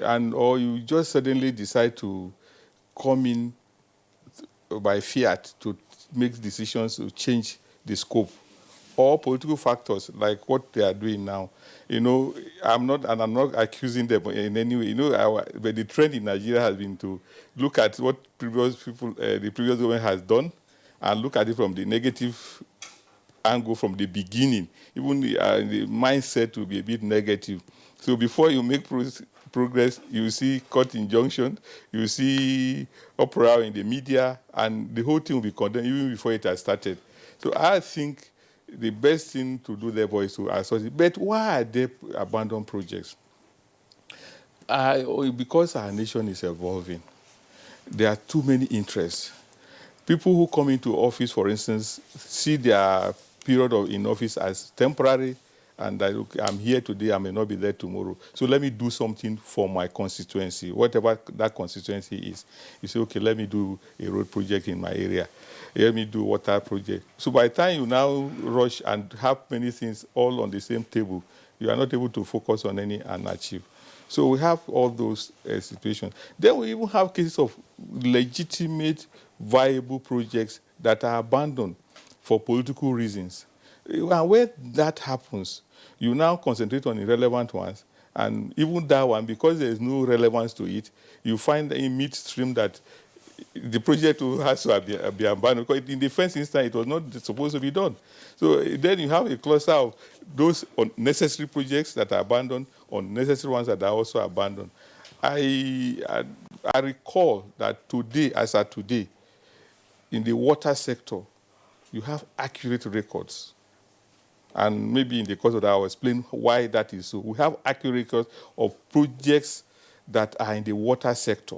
Speaker 14: or you just suddenly decide to come in by fiat to make decisions to change the scope, or political factors like what they are doing now. You know, I'm not accusing them in any way. You know, but the trend in Nigeria has been to look at what the previous government has done, and look at it from the negative angle from the beginning. Even the mindset will be a bit negative. So before you make progress, you see court injunction, you see uproar in the media, and the whole thing will be condemned even before it has started. So I think the best thing to do therefore is to assess it. But why are there abandoned projects? Because our nation is evolving. There are too many interests. People who come into office, for instance, see their period in office as temporary, and I'm here today, I may not be there tomorrow. So let me do something for my constituency, whatever that constituency is. You say, okay, let me do a road project in my area. Let me do water project. So by the time you now rush and have many things all on the same table, you are not able to focus on any and achieve. So we have all those situations. Then we even have cases of legitimate, viable projects that are abandoned for political reasons. And where that happens, you now concentrate on irrelevant ones, and even that one, because there is no relevance to it, you find in midstream that the project has to be abandoned, because in the first instance, it was not supposed to be done. So then you have a cluster of those unnecessary projects that are abandoned, unnecessary ones that are also abandoned. I recall that today, as at today, in the water sector, you have accurate records. And maybe in the course of that, I'll explain why that is so. We have accurate records of projects that are in the water sector.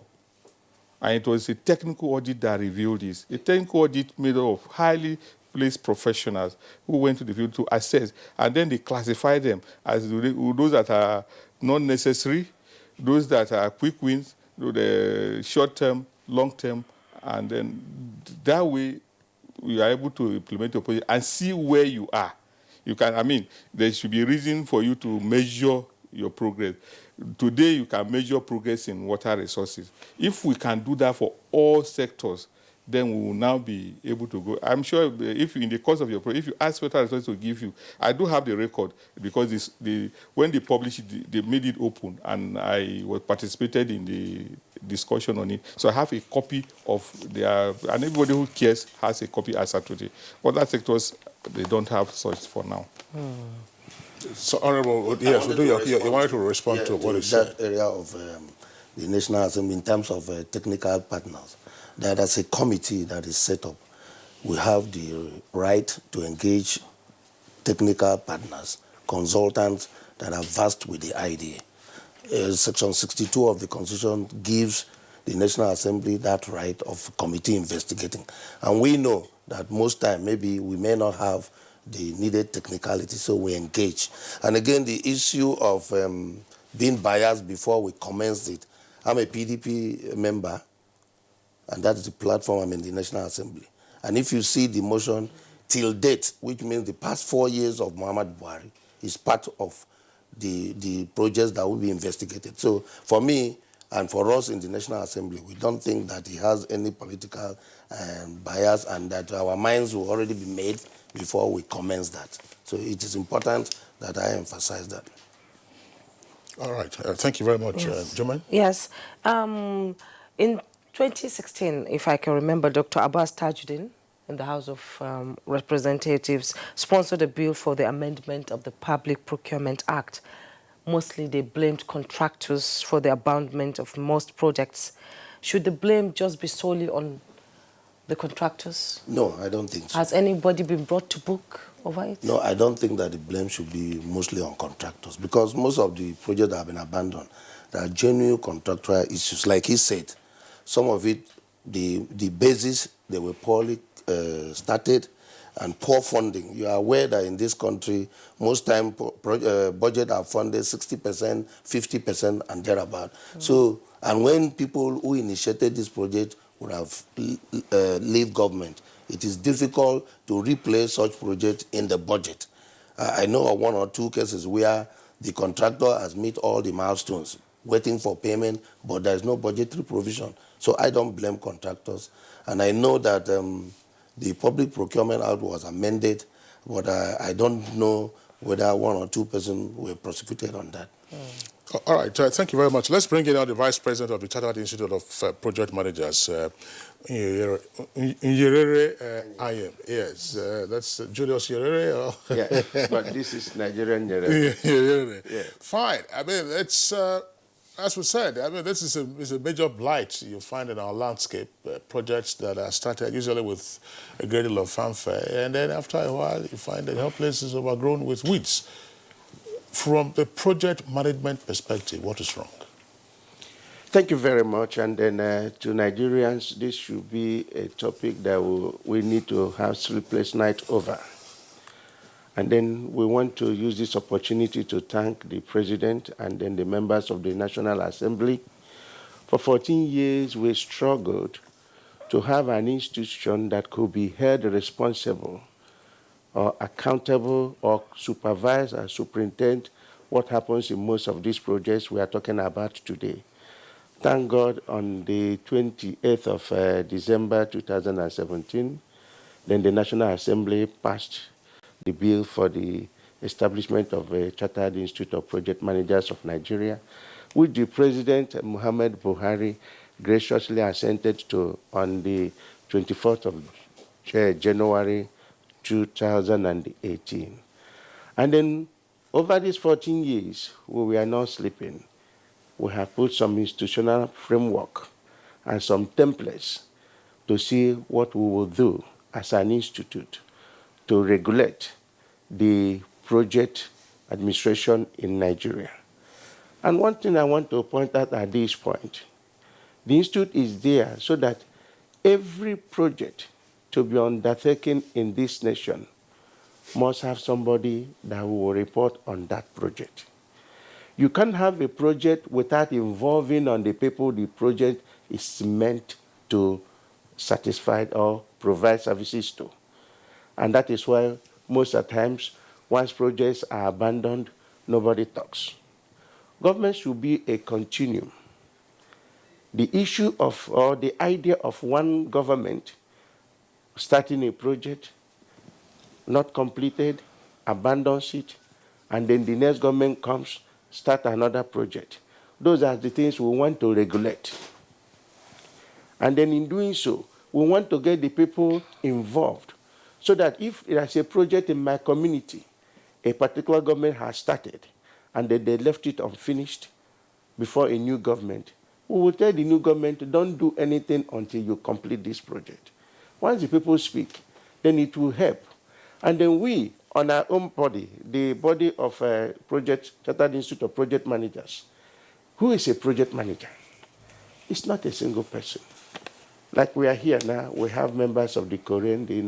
Speaker 14: And it was a technical audit that revealed this. A technical audit made up of highly placed professionals who went to the field to assess, and then they classify them as those that are not necessary, those that are quick wins, the short-term, long-term, and then that way you are able to implement your project and see where you are. You can, there should be a reason for you to measure your progress. Today, you can measure progress in water resources. If we can do that for all sectors, then we will now be able to go. I'm sure if in the course of your project, if you ask water resources to give you, I do have the record, because when they published it, they made it open, and I participated in the discussion on it. So I have a copy of their, and everybody who cares has a copy as of today. Other sectors, they don't have such for now.
Speaker 3: So, Honorable, yes, you wanted to respond to what is said.
Speaker 13: That area of the National Assembly in terms of technical partners, that as a committee that is set up, we have the right to engage technical partners, consultants that are versed with the idea. Section 62 of the Constitution gives the National Assembly that right of committee investigating. And we know that most time maybe we may not have the needed technicality, so we engage. And again, the issue of being biased before we commenced it. I'm a PDP member, and that is the platform I'm in the National Assembly. And if you see the motion till date, which means the past 4 years of Muhammad Buhari, is part of the projects that will be investigated. So for me and for us in the National Assembly, we don't think that he has any political bias and that our minds will already be made before we commence that. So it is important that I emphasize that.
Speaker 3: All right. Thank you very much, Jummai.
Speaker 2: Yes. In 2016, if I can remember, Dr. Abbas Tajuddin in the House of Representatives sponsored a bill for the amendment of the Public Procurement Act. Mostly they blamed contractors for the abandonment of most projects. Should the blame just be solely on the contractors?
Speaker 13: No, I don't think so.
Speaker 2: Has anybody been brought to book over it?
Speaker 13: No, I don't think that the blame should be mostly on contractors because most of the projects that have been abandoned, there are genuine contractual issues. Like he said, some of it, the basis, they were poorly started and poor funding. You are aware that in this country, most time budget are funded 60%, 50% and thereabout. So, and when people who initiated this project would have leave government, it is difficult to replace such projects in the budget. I know of one or two cases where the contractor has met all the milestones, waiting for payment, but there is no budgetary provision. So I don't blame contractors. And I know that the Public Procurement Act was amended, but I don't know whether one or two persons were prosecuted on that.
Speaker 3: All right, thank you very much. Let's bring in now the Vice President of the Chartered Institute of Project Managers, Nyerere Ayem. Yes, that's Julius Nyerere.
Speaker 15: Yeah, but this is Nigerian Nyerere.
Speaker 3: Yeah. Fine. I mean, it's, as we said, I mean, this is a major blight you find in our landscape, projects that are started usually with a great deal of fanfare, and then after a while you find that the whole place is overgrown with weeds. From the project management perspective, what is wrong?
Speaker 15: Thank you very much. And then to Nigerians, this should be a topic that we need to have sleepless night over. And then we want to use this opportunity to thank the President and then the members of the National Assembly. For 14 years, we struggled to have an institution that could be held responsible or accountable or supervise and superintend what happens in most of these projects we are talking about today. Thank God on the 28th of December 2017, then the National Assembly passed the bill for the establishment of a Chartered Institute of Project Managers of Nigeria, which the President Muhammad Buhari graciously assented to on the 24th of January 2018. And then over these 14 years, we were not sleeping. We have put some institutional framework and some templates to see what we will do as an institute to regulate the project administration in Nigeria. And one thing I want to point out at this point, the institute is there so that every project to be undertaken in this nation must have somebody that will report on that project. You can't have a project without involving on the people the project is meant to satisfy or provide services to. And that is why most of the times, once projects are abandoned, nobody talks. Government should be a continuum. The issue of, or the idea of one government starting a project, not completed, abandons it, and then the next government comes, start another project. Those are the things we want to regulate. And then in doing so, we want to get the people involved so that if there's a project in my community, a particular government has started, and then they left it unfinished before a new government, we will tell the new government, don't do anything until you complete this project. Once the people speak, then it will help. And then we, on our own body, the body of Chartered Institute of Project Managers, who is a project manager? It's not a single person. Like we are here now, we have members of the Korean, the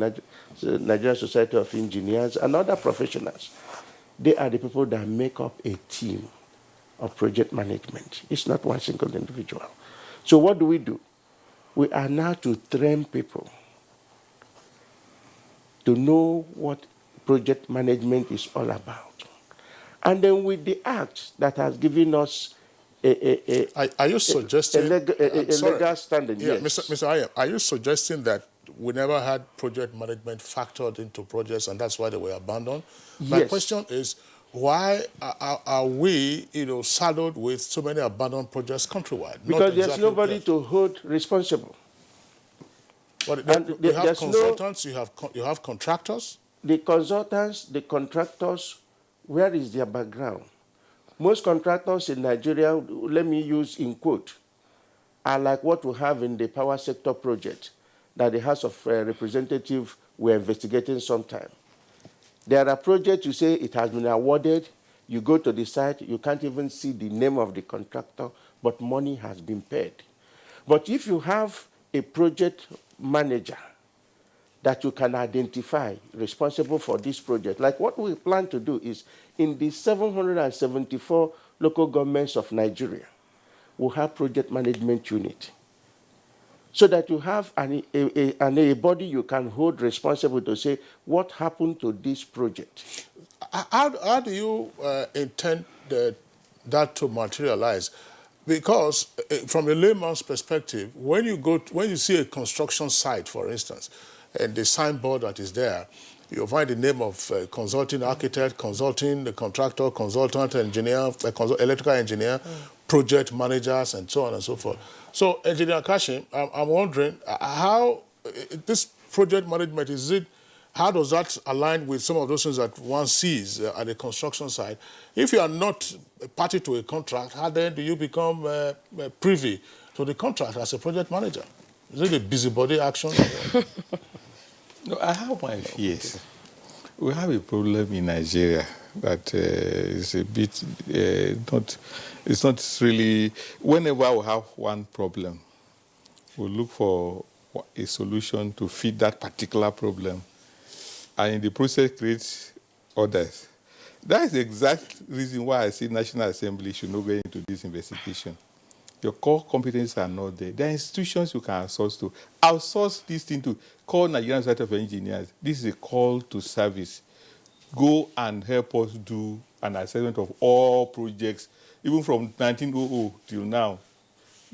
Speaker 15: Nigerian Society of Engineers, and other professionals. They are the people that make up a team of project management. It's not one single individual. So what do? We are now to train people to know what project management is all about. And then with the act that has given us
Speaker 3: are you suggesting
Speaker 15: a legal standing?
Speaker 3: Yeah,
Speaker 15: Yes.
Speaker 3: Mr. Ayem, are you suggesting that we never had project management factored into projects and that's why they were abandoned? My
Speaker 15: Yes.
Speaker 3: question is, why are we, saddled with so many abandoned projects countrywide?
Speaker 15: Because there's nobody to hold responsible.
Speaker 3: But
Speaker 15: And
Speaker 3: you have
Speaker 15: there's
Speaker 3: consultants, you have contractors.
Speaker 15: The consultants, the contractors, where is their background? Most contractors in Nigeria, let me use in quote, are like what we have in the power sector project that the House of Representatives were investigating sometime. There are projects you say it has been awarded, you go to the site, you can't even see the name of the contractor, but money has been paid. But if you have a project manager that you can identify responsible for this project, like what we plan to do is in the 774 local governments of Nigeria, we'll have project management unit so that you have a body you can hold responsible to say what happened to this project.
Speaker 3: How do you intend that to materialize? Because from a layman's perspective, when you see a construction site, for instance, and the signboard that is there, you'll find the name of consulting architect, consulting the contractor, consultant engineer, electrical engineer, project managers, and so on and so forth. So, Engineer Kashim, I'm wondering how this project management, how does that align with some of those things that one sees at a construction site? If you are not a party to a contract, how then do you become privy to the contract as a project manager? Is it a busybody action?
Speaker 14: No, I have my fears. We have a problem in Nigeria that is a bit it's not really. Whenever we have one problem, we look for a solution to fit that particular problem, and in the process create others. That is the exact reason why I say National Assembly should not go into this investigation. Your core competencies are not there. There are institutions you can outsource to. Outsource this thing to. Call Nigerian Society of Engineers. This is a call to service. Go and help us do an assessment of all projects, even from 1900 till now.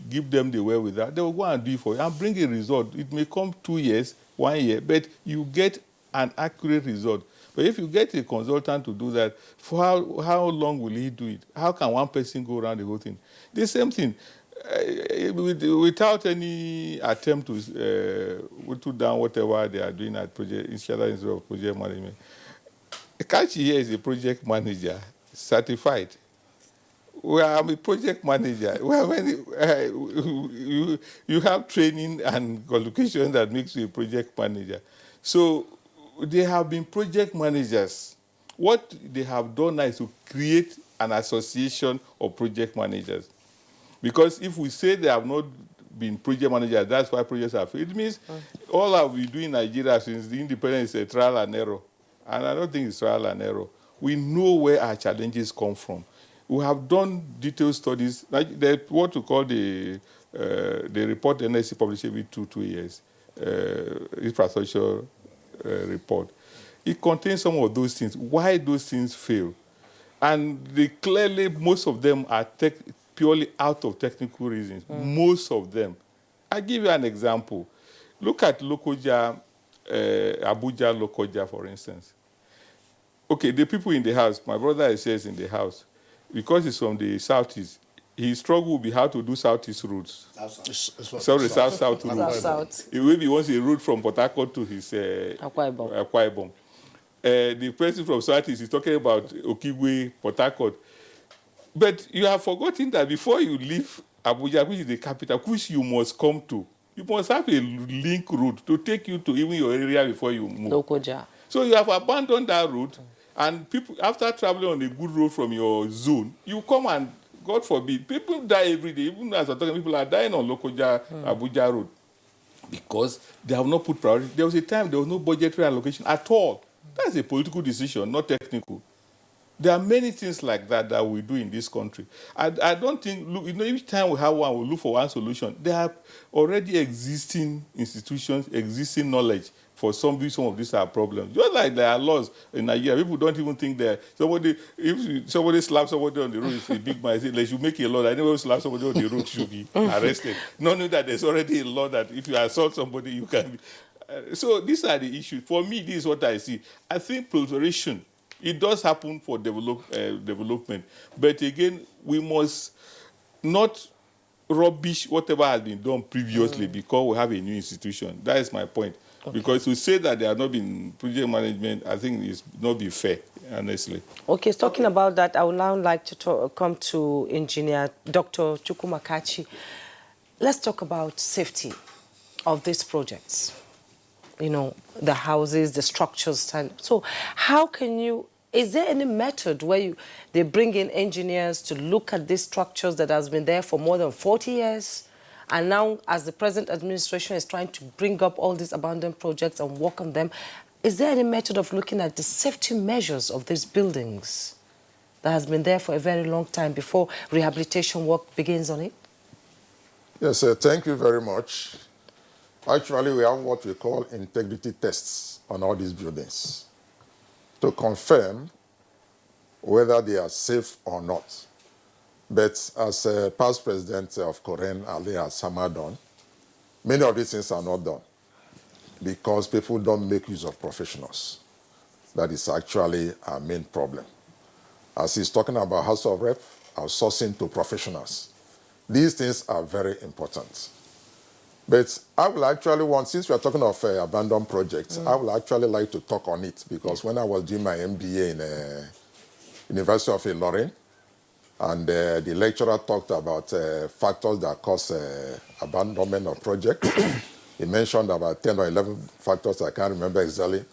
Speaker 14: Give them the wherewithal. They will go and do it for you and bring a result. It may come 2 years, 1 year, but you get an accurate result. But if you get a consultant to do that, for how long will he do it? How can one person go around the whole thing? The same thing, without any attempt to whittle down whatever they are doing at project, instead of project management. Kachi here is a project manager, certified. I'm a project manager. You have training and qualification that makes you a project manager. So they have been project managers. What they have done now is to create an association of project managers. Because if we say they have not been project managers, that's why projects have failed. It means all that we do in Nigeria since the independence is a trial and error. And I don't think it's trial and error. We know where our challenges come from. We have done detailed studies, like what we call the report the NSC published every 2 years, infrastructure report. It contains some of those things, why those things fail. And clearly, most of them are purely out of technical reasons, most of them. I'll give you an example. Look at Lokoja, Abuja Lokoja, for instance. Okay, the people in the house, my brother is here in the house, because he's from the southeast, his struggle will be how to do southeast routes. Sorry, south routes. He maybe wants a route from Port Harcourt to his Akwa Ibom. The person from southeast is talking about Okigwe, Port Harcourt. But you have forgotten that before you leave Abuja, which is the capital, which you must come to, you must have a link route to take you to even your area before you move.
Speaker 2: Lokoja.
Speaker 14: So you have abandoned that route, and people, after traveling on a good road from your zone, you come and, God forbid, people die every day. Even as I'm talking, people are dying on Lokoja, Abuja road because they have not put priority. There was a time there was no budgetary allocation at all. That's a political decision, not technical. There are many things like that that we do in this country. I don't think, look, each time we have one, we look for one solution. There are already existing institutions, existing knowledge for some of these are problems. Just like there are laws in Nigeria, people don't even think that if somebody slaps somebody on the road, it's a big man. They should make a law that anyone who slaps somebody on the road should be arrested. Not knowing that there's already a law that if you assault somebody, you can be. So these are the issues. For me, this is what I see. I think proliferation, it does happen for development. But again, we must not rubbish whatever has been done previously because we have a new institution. That is my point. Okay. Because to say that there have not been project management, I think it's not be fair, honestly.
Speaker 2: Okay, talking about that, I would now like to come to Engineer Dr. Chukwuma Kachi. Let's talk about safety of these projects. You know, the houses, the structures. So how can you, is there any method where they bring in engineers to look at these structures that has been there for more than 40 years? And now, as the present administration is trying to bring up all these abandoned projects and work on them, is there any method of looking at the safety measures of these buildings that has been there for a very long time before rehabilitation work begins on it?
Speaker 16: Yes, thank you very much. Actually, we have what we call integrity tests on all these buildings to confirm whether they are safe or not. But as past president of Koren, Ali Asama done, many of these things are not done because people don't make use of professionals. That is actually our main problem. As he's talking about House of Rep, outsourcing to professionals. These things are very important. But I will actually want, since we are talking of abandoned projects, I would actually like to talk on it because when I was doing my MBA in University of Ilorin, and the lecturer talked about factors that cause abandonment of projects. He mentioned about 10 or 11 factors, I can't remember exactly.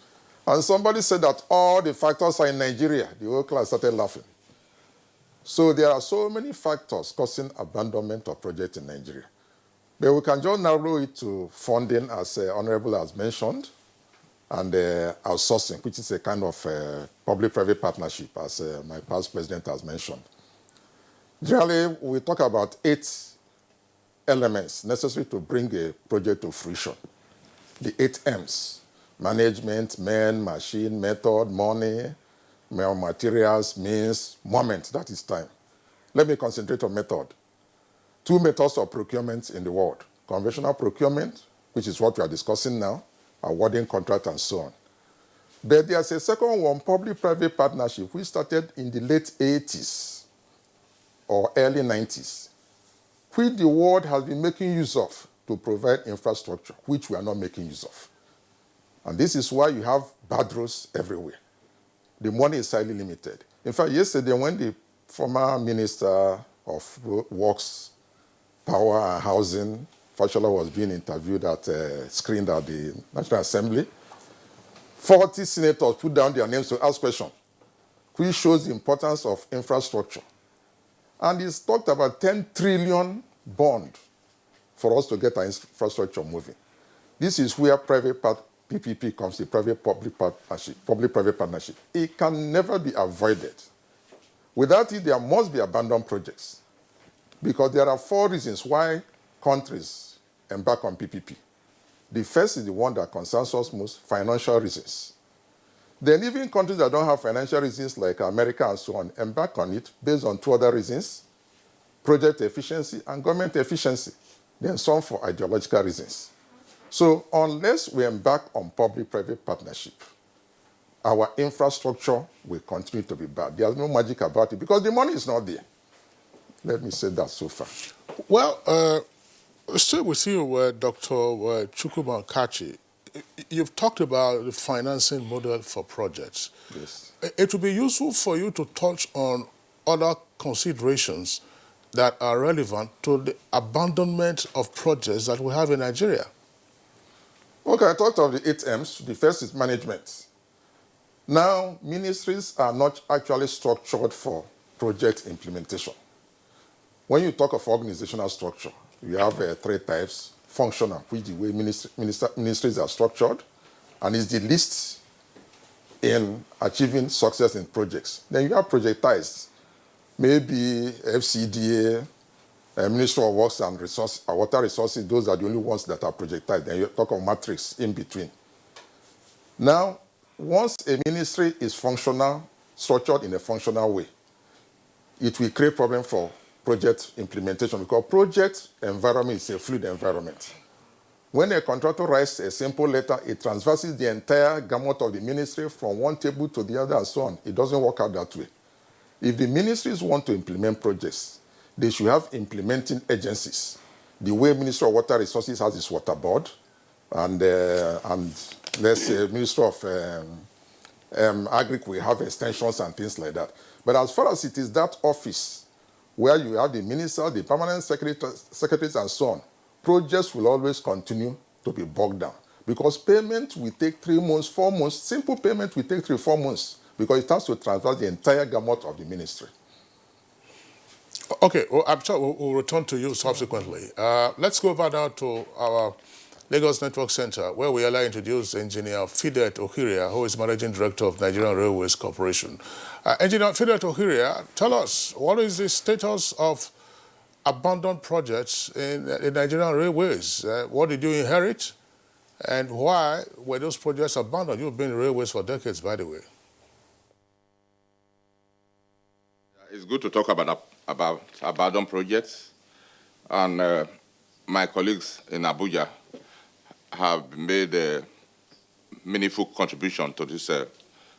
Speaker 16: And somebody said that all the factors are in Nigeria. The whole class started laughing. So there are so many factors causing abandonment of projects in Nigeria. But we can just narrow it to funding, as Honorable has mentioned, and outsourcing, which is a kind of public-private partnership, as my past president has mentioned. Generally, we talk about 8 elements necessary to bring a project to fruition. The 8 M's: management, men, machine, method, money, materials, means, moment, that is time. Let me concentrate on method. 2 methods of procurement in the world: conventional procurement, which is what we are discussing now, awarding contract and so on. But there's a second one, public-private partnership, which started in the late 80s. Or early 90s, which the world has been making use of to provide infrastructure, which we are not making use of. And this is why you have bad roads everywhere. The money is highly limited. In fact, yesterday when the former Minister of Works, Power and Housing, Fashola, was being interviewed screened at the National Assembly, 40 senators put down their names to ask questions, which shows the importance of infrastructure. And he's talked about 10 trillion bond for us to get our infrastructure moving. This is where PPP comes, the private-public partnership, public-private partnership. It can never be avoided. Without it, there must be abandoned projects. Because there are 4 reasons why countries embark on PPP. The first is the one that concerns us most, financial reasons. Then even countries that don't have financial reasons like America and so on embark on it based on 2 other reasons: project efficiency and government efficiency. Then some for ideological reasons. So unless we embark on public-private partnership, our infrastructure will continue to be bad. There's no magic about it because the money is not there. Let me say that so far.
Speaker 3: Well, still with you, Dr. Chukwuma Kachi. You've talked about the financing model for projects.
Speaker 16: Yes.
Speaker 3: It would be useful for you to touch on other considerations that are relevant to the abandonment of projects that we have in Nigeria.
Speaker 16: Okay, I talked of the 8 M's. The first is management. Now, ministries are not actually structured for project implementation. When you talk of organizational structure, you have 3 types. Functional, which is the way ministries are structured, and is the least in achieving success in projects. Then you have projectized, maybe FCDA, Ministry of Works and Water Resources, those are the only ones that are projectized. Then you talk of matrix in between. Now, once a ministry is functional, structured in a functional way, it will create problem for project implementation because project environment is a fluid environment. When a contractor writes a simple letter, it transverses the entire gamut of the ministry from one table to the other and so on. It doesn't work out that way. If the ministries want to implement projects, they should have implementing agencies. The way Ministry of Water Resources has its water board, and let's say Ministry of Agric will have extensions and things like that. But as far as it is that office where you have the minister, the permanent secretaries, and so on, projects will always continue to be bogged down because payment will take 3 months, 4 months. Simple payment will take 3-4 months because it has to transfer the entire gamut of the ministry.
Speaker 3: Okay, well, I'm sure we'll return to you subsequently. Let's go over now to our Lagos Network Center, where we allow introduce Engineer Fidet Ohiria, who is Managing Director of Nigerian Railways Corporation. Engineer Fidet Ohiria, tell us, what is the status of abandoned projects in Nigerian Railways? What did you inherit, and why were those projects abandoned? You've been in railways for decades, by the way.
Speaker 17: It's good to talk about abandoned projects, and my colleagues in Abuja have made a meaningful contribution to this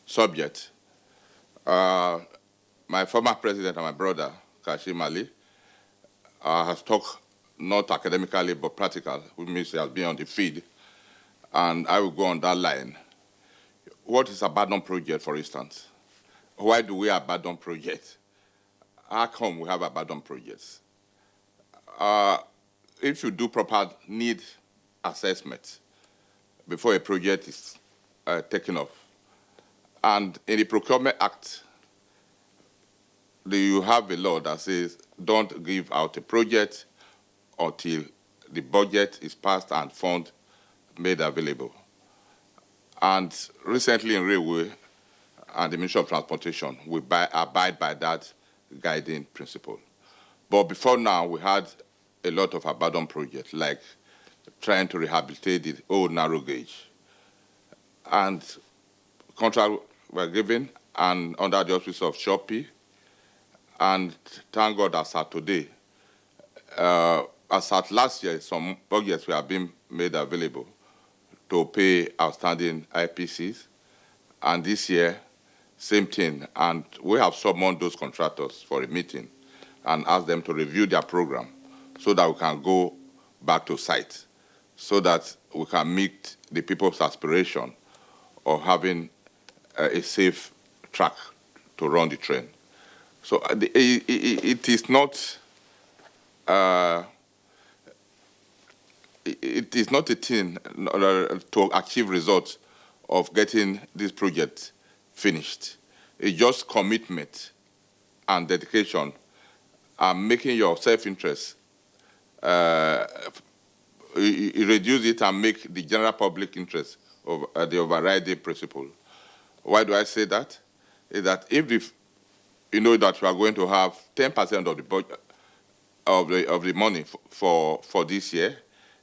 Speaker 17: subject. My former president and my brother, Kashim Ali, has talked not academically but practical, which means he has been on the field, and I will go on that line. What is abandoned project, for instance? Why do we abandon projects? How come we have abandoned projects? If you do proper need assessment before a project is taken off, and in the Procurement Act, you have a law that says don't give out a project until the budget is passed and fund made available. And recently in Railway and the Ministry of Transportation, we abide by that guiding principle. But before now, we had a lot of abandoned projects, like trying to rehabilitate the old narrow gauge. And contracts were given and under the auspices of Shopee. And thank God, as at today, as at last year, some budgets were being made available to pay outstanding IPCs. And this year, same thing. And we have summoned those contractors for a meeting and asked them to review their program so that we can go back to site, so that we can meet the people's aspiration of having a safe track to run the train. So it is not it is not a thing to achieve results of getting this project finished. It's just commitment and dedication and making your self-interest, reduce it and make the general public interest of the overriding principle. Why do I say that? Is that if you know that you are going to have 10% of the budget of the money for this year,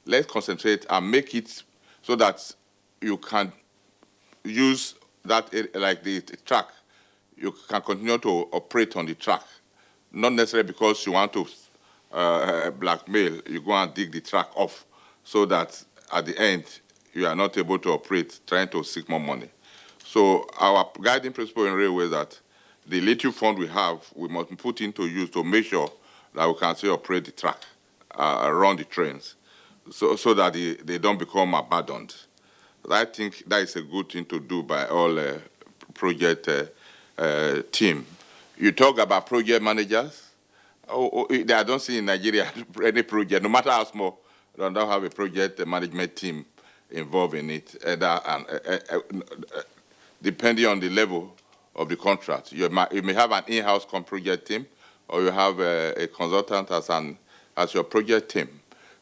Speaker 17: let's concentrate and make it so that you can use that, like the track, you can continue to operate on the track, not necessarily because you want to blackmail, you go and dig the track off so that at the end you are not able to operate, trying to seek more money. So our guiding principle in railway is that the little fund we have, we must put into use to make sure that we can still operate the track, run the trains, so that they don't become abandoned. I think that is a good thing to do by all project team. You talk about project managers. I don't see in Nigeria any project, no matter how small, they don't have a project management team involved in it. Depending on the level of the contract, you may have an in-house project team, or you have a consultant as your project team.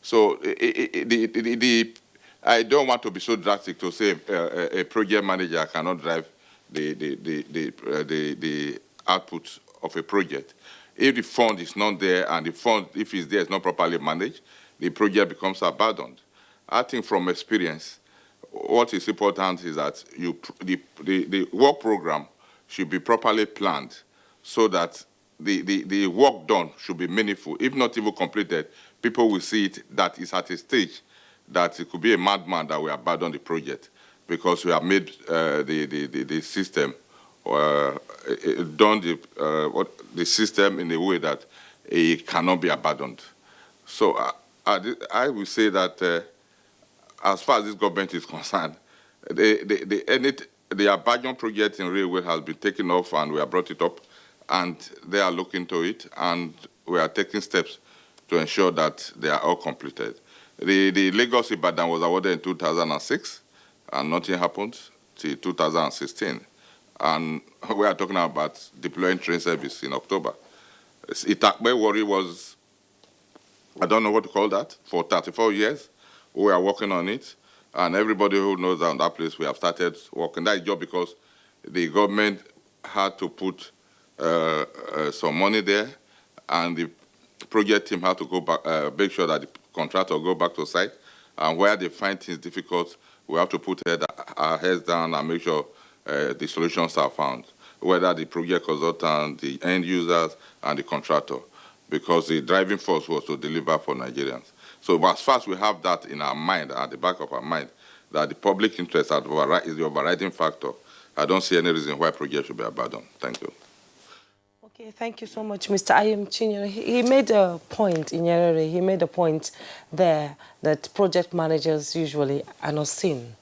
Speaker 17: So I don't want to be so drastic to say a project manager cannot drive the output of a project. If the fund is not there and the fund, if it's there, is not properly managed, the project becomes abandoned. I think from experience, what is important is that the work program should be properly planned so that the work done should be meaningful. If not even completed, people will see it that it's at a stage that it could be a madman that will abandon the project because we have made the system done the system in a way that it cannot be abandoned. So I will say that as far as this government is concerned, the Abidjan project in railway has been taken off and we have brought it up and they are looking to it and we are taking steps to ensure that they are all completed. The Lagos Ibadan was awarded in 2006 and nothing happened till 2016. And we are talking about deploying train service in October. Itakbe Warri was, I don't know what to call that, for 34 years. We are working on it. And everybody who knows that place, we have started working. That is just because the government had to put some money there and the project team had to go back, make sure that the contractor go back to site. And where they find things difficult, we have to put our heads down and make sure the solutions are found, whether the project consultant, the end users, and the contractor, because the driving force was to deliver for Nigerians. So as far as we have that in our mind, at the back of our mind, that the public interest is the overriding factor, I don't see any reason why projects should be abandoned. Thank you.
Speaker 2: Okay, thank you so much, Mr. Ayem Chinyere. He made a point in Nyerere. He made a point there that project managers usually are not seen.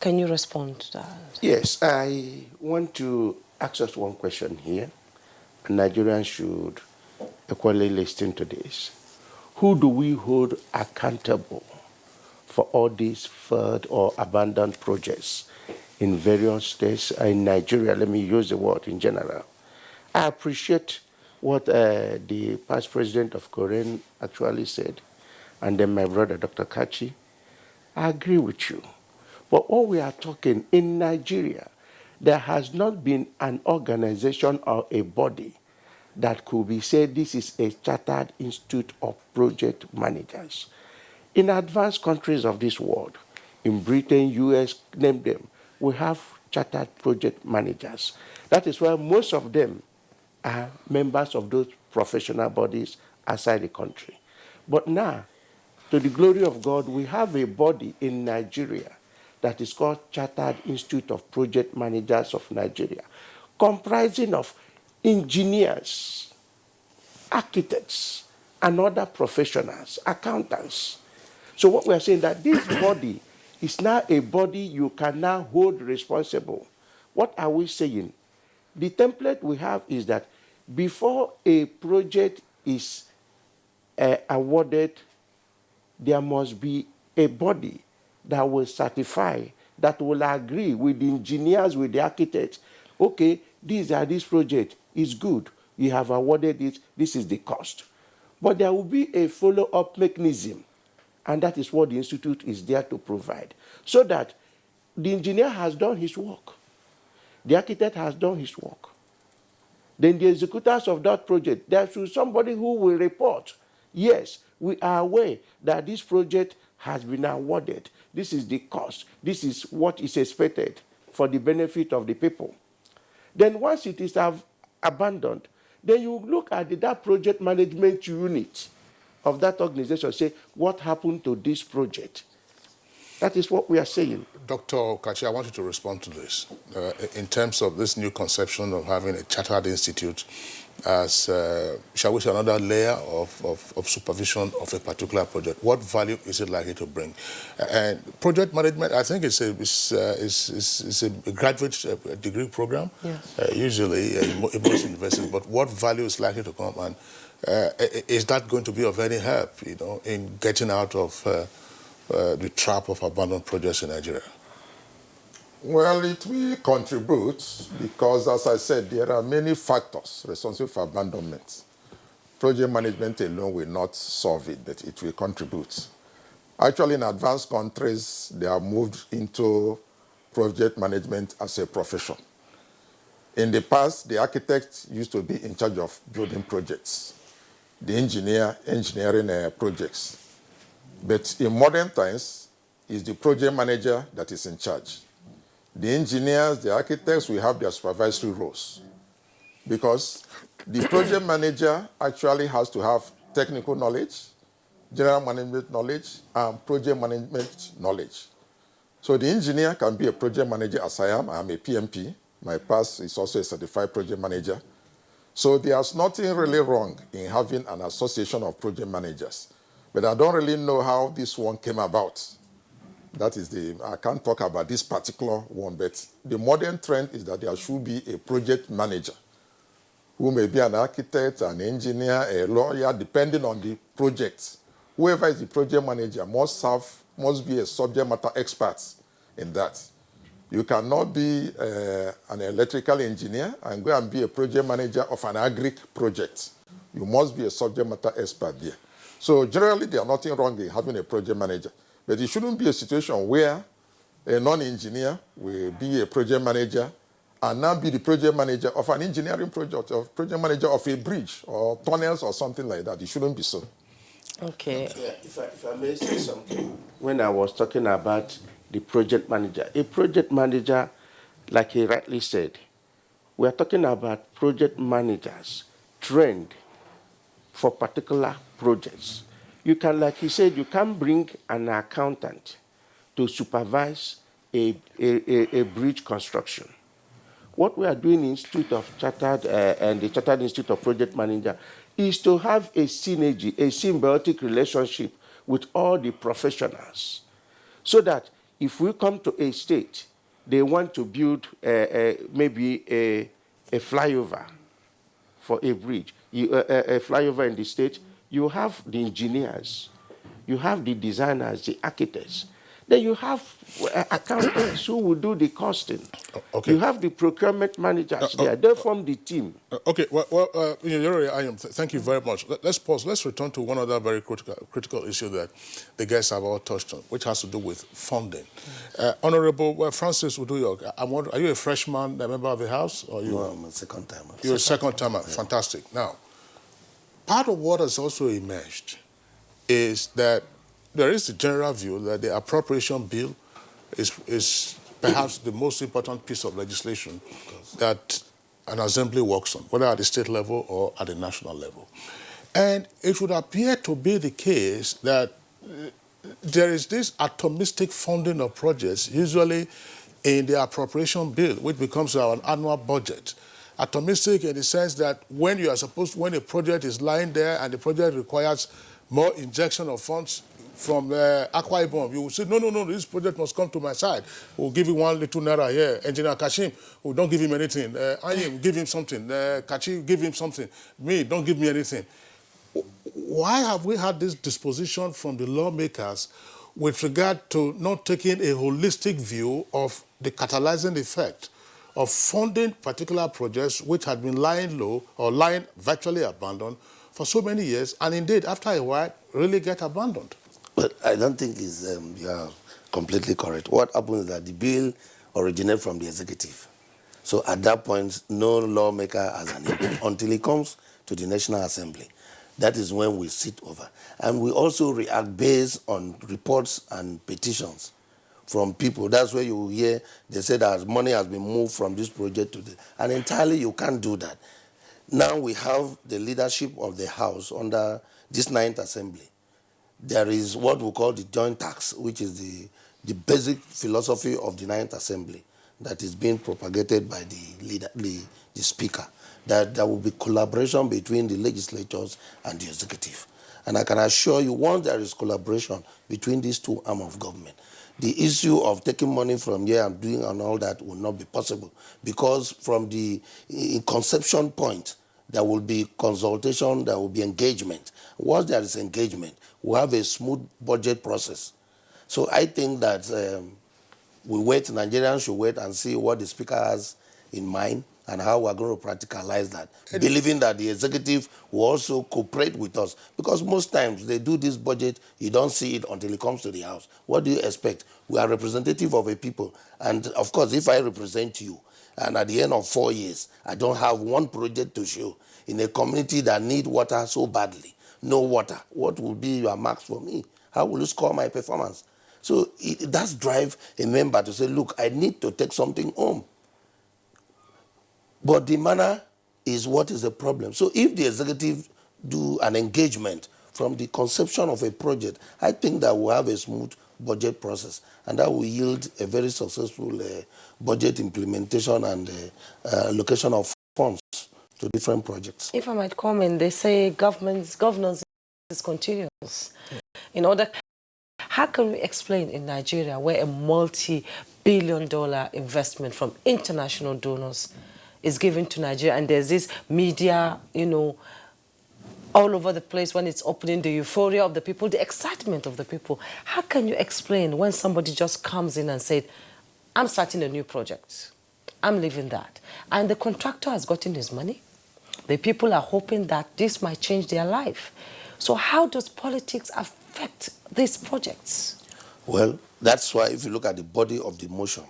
Speaker 2: Can you respond to that?
Speaker 15: Yes, I want to ask us one question here. Nigerians should equally listen to this. Who do we hold accountable for all these failed or abandoned projects in various states in Nigeria? Let me use the word in general. I appreciate what the past president of Korean actually said, and then my brother, Dr. Kachi. I agree with you. But what we are talking in Nigeria, there has not been an organization or a body that could be said this is a chartered institute of project managers. In advanced countries of this world, in Britain, US, name them, we have chartered project managers. That is why most of them are members of those professional bodies outside the country. But now, to the glory of God, we have a body in Nigeria that is called Chartered Institute of Project Managers of Nigeria, comprising of engineers, architects, and other professionals, accountants. So what we are saying that this body is now a body you can now hold responsible. What are we saying? The template we have is that before a project is awarded, there must be a body that will certify, that will agree with the engineers, with the architects. Okay, this project is good. You have awarded it. This is the cost. But there will be a follow-up mechanism, and that is what the institute is there to provide, so that the engineer has done his work, the architect has done his work. Then the executors of that project, there should be somebody who will report, yes, we are aware that this project has been awarded. This is the cost. This is what is expected for the benefit of the people. Then once it is abandoned, then you look at that project management unit of that organization, say, what happened to this project? That is what we are saying.
Speaker 3: Dr. Kachi, I want you to respond to this. In terms of this new conception of having a chartered institute as, shall we say, another layer of supervision of a particular project, what value is it likely to bring? And project management, I think it's a graduate degree program, yes. Usually in most universities, but what value is likely to come, and is that going to be of any help, in getting out of the trap of abandoned projects in Nigeria?
Speaker 16: Well, it will contribute because, as I said, there are many factors responsible for abandonment. Project management alone will not solve it, but it will contribute. Actually, in advanced countries, they have moved into project management as a profession. In the past, the architect used to be in charge of building projects, the engineer engineering projects. But in modern times, it's the project manager that is in charge. The engineers, the architects will have their supervisory roles because the project manager actually has to have technical knowledge, general management knowledge, and project management knowledge. So the engineer can be a project manager as I am. I'm a PMP. My past is also a certified project manager. So there's nothing really wrong in having an association of project managers. But I don't really know how this one came about. That is I can't talk about this particular one, but the modern trend is that there should be a project manager who may be an architect, an engineer, a lawyer, depending on the project. Whoever is the project manager must be a subject matter expert in that. You cannot be an electrical engineer and go and be a project manager of an agric project. You must be a subject matter expert there. So generally, there's nothing wrong in having a project manager. But it shouldn't be a situation where a non-engineer will be a project manager and now be the project manager of an engineering project or project manager of a bridge or tunnels or something like that. It shouldn't be so.
Speaker 2: Okay.
Speaker 15: Yeah, if I may say something. When I was talking about the project manager, a project manager, like he rightly said, we are talking about project managers trained for particular projects. You can, like he said, you can bring an accountant to supervise a bridge construction. What we are doing in Institute of Chartered and the Chartered Institute of Project Manager is to have a synergy, a symbiotic relationship with all the professionals, so that if we come to a state, they want to build maybe a flyover for a bridge, a flyover in the state, you have the engineers, you have the designers, the architects. Then you have accountants who will do the costing. Okay. You have the procurement managers there. They form the team.
Speaker 3: Okay, thank you very much. Let's pause. Let's return to one other very critical issue that the guests have all touched on, which has to do with funding. Honorable Francis Uduyok, are you a freshman, a member of the House? Or you?
Speaker 13: No, I'm a second-timer.
Speaker 3: You're a second-timer. Yeah. Fantastic. Now, part of what has also emerged is that there is the general view that the appropriation bill is perhaps the most important piece of legislation that an assembly works on, whether at the state level or at the national level. And it would appear to be the case that there is this atomistic funding of projects, usually in the appropriation bill, which becomes our annual budget. Atomistic in the sense that when a project is lying there and the project requires more injection of funds from Akwa Ibom, you will say, no, this project must come to my side. We'll give you 1 little naira here. Engineer Kashim, we don't give him anything. Ayim, give him something. Kachi, give him something. Me, don't give me anything. Why have we had this disposition from the lawmakers with regard to not taking a holistic view of the catalyzing effect of funding particular projects which had been lying low or lying virtually abandoned for so many years, and indeed, after a while, really get abandoned?
Speaker 13: But I don't think you are completely correct. What happens is that the bill originates from the executive. So at that point, no lawmaker has an input until it comes to the National Assembly. That is when we sit over. And we also react based on reports and petitions from people. That's where you hear they say that money has been moved from this project to this. And entirely you can't do that. Now we have the leadership of the House under this 9th Assembly. There is what we call the joint tax, which is the basic philosophy of the 9th Assembly that is being propagated by the Speaker, that there will be collaboration between the legislatures and the executive. And I can assure you, once there is collaboration between these two arms of government, the issue of taking money from here and doing and all that will not be possible, because from the conception point, there will be consultation, there will be engagement. Once there is engagement, we have a smooth budget process. So I think that Nigerians should wait and see what the Speaker has in mind and how we're going to practicalize that, believing that the executive will also cooperate with us. Because most times they do this budget, you don't see it until it comes to the House. What do you expect? We are representative of a people. And of course, if I represent you, and at the end of 4 years, I don't have one project to show in a community that need water so badly, no water, what will be your marks for me? How will you score my performance? So it does drive a member to say, look, I need to take something home. But the manner is what is the problem. So if the executive do an engagement from the conception of a project, I think that we'll have a smooth budget process, and that will yield a very successful budget implementation and allocation of funds to different projects.
Speaker 2: If I might comment, they say governance is continuous. In order, how can we explain in Nigeria where a multi-billion-dollar investment from international donors is given to Nigeria, and there's this media, all over the place when it's opening, the euphoria of the people, the excitement of the people. How can you explain when somebody just comes in and said, I'm starting a new project, I'm leaving that, and the contractor has gotten his money? The people are hoping that this might change their life. So how does politics affect these projects?
Speaker 13: Well, that's why if you look at the body of the motion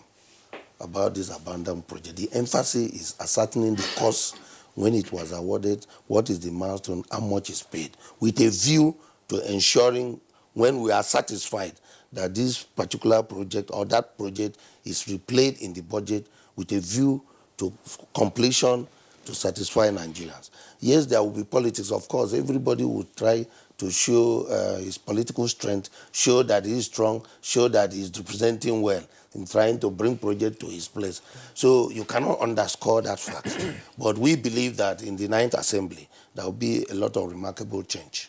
Speaker 13: about this abandoned project, the emphasis is ascertaining the cost when it was awarded, what is the milestone, how much is paid, with a view to ensuring when we are satisfied that this particular project or that project is replayed in the budget with a view to completion to satisfy Nigerians. Yes, there will be politics, of course. Everybody will try to show his political strength, show that he is strong, show that he is representing well in trying to bring project to his place. So you cannot underscore that fact. But we believe that in the 9th Assembly, there will be a lot of remarkable change.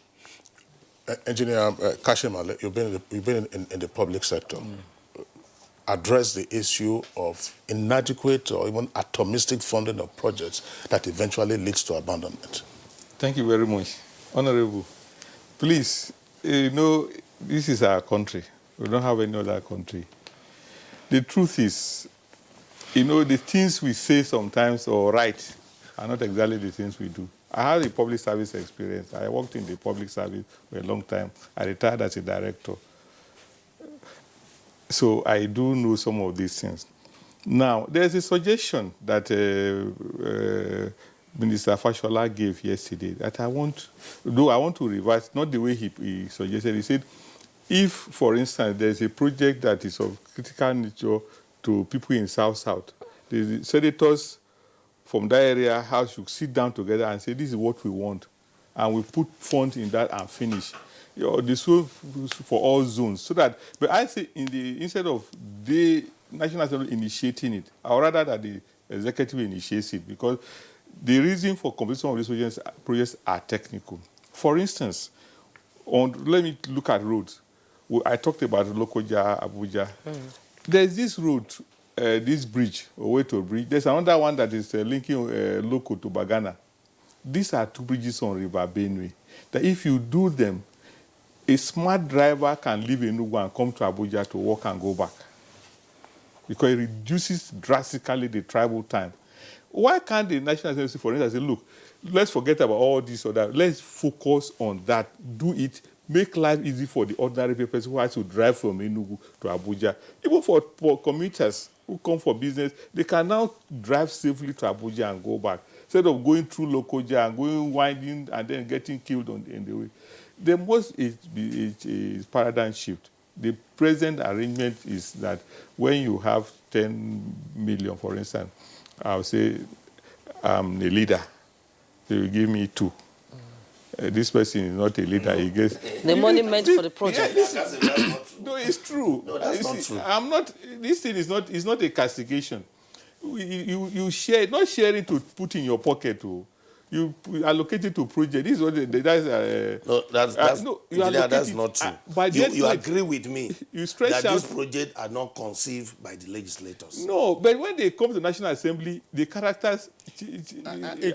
Speaker 3: Engineer Kashim, you've been in the public sector. Address the issue of inadequate or even atomistic funding of projects that eventually leads to abandonment.
Speaker 14: Thank you very much. Honorable, please, this is our country. We don't have any other country. The truth is, the things we say sometimes or write are not exactly the things we do. I had a public service experience. I worked in the public service for a long time. I retired as a director. So I do know some of these things. Now, there's a suggestion that Minister Fashola gave yesterday that I want to revise, not the way he suggested. He said, if, for instance, there's a project that is of critical nature to people in South-South, the senators from that area should sit down together and say, this is what we want. And we put funds in that and finish. This will for all zones. So that, but I say instead of the National Assembly initiating it, I would rather that the executive initiates it, because the reason for completion of these projects are technical. For instance, let me look at roads. I talked about Lokoja, Abuja. There's this road, this bridge, Oweto Bridge. There's another one that is linking Loko to Bagana. These are two bridges on River Benue that if you do them, a smart driver can leave Enugu and come to Abuja to work and go back, because it reduces drastically the travel time. Why can't the National Assembly, for instance, say, look, let's forget about all this or that. Let's focus on that. Do it. Make life easy for the ordinary people who have to drive from Enugu to Abuja. Even for commuters who come for business, they can now drive safely to Abuja and go back, instead of going through Lokoja and going winding and then getting killed in the way. There must be a paradigm shift. The present arrangement is that when you have 10 million, for instance, I'll say I'm a leader. They will give me 2. This person is not a leader. He gets
Speaker 2: the money meant for the project.
Speaker 14: Yeah, no, it's true.
Speaker 13: No, that's not true.
Speaker 14: I'm not. This thing is not a castigation. You share, not sharing to put in your pocket. You allocate it to project. This is what
Speaker 13: that's not true. You agree with me that these projects are not conceived by the legislators.
Speaker 14: No, but when they come to the National Assembly, the characters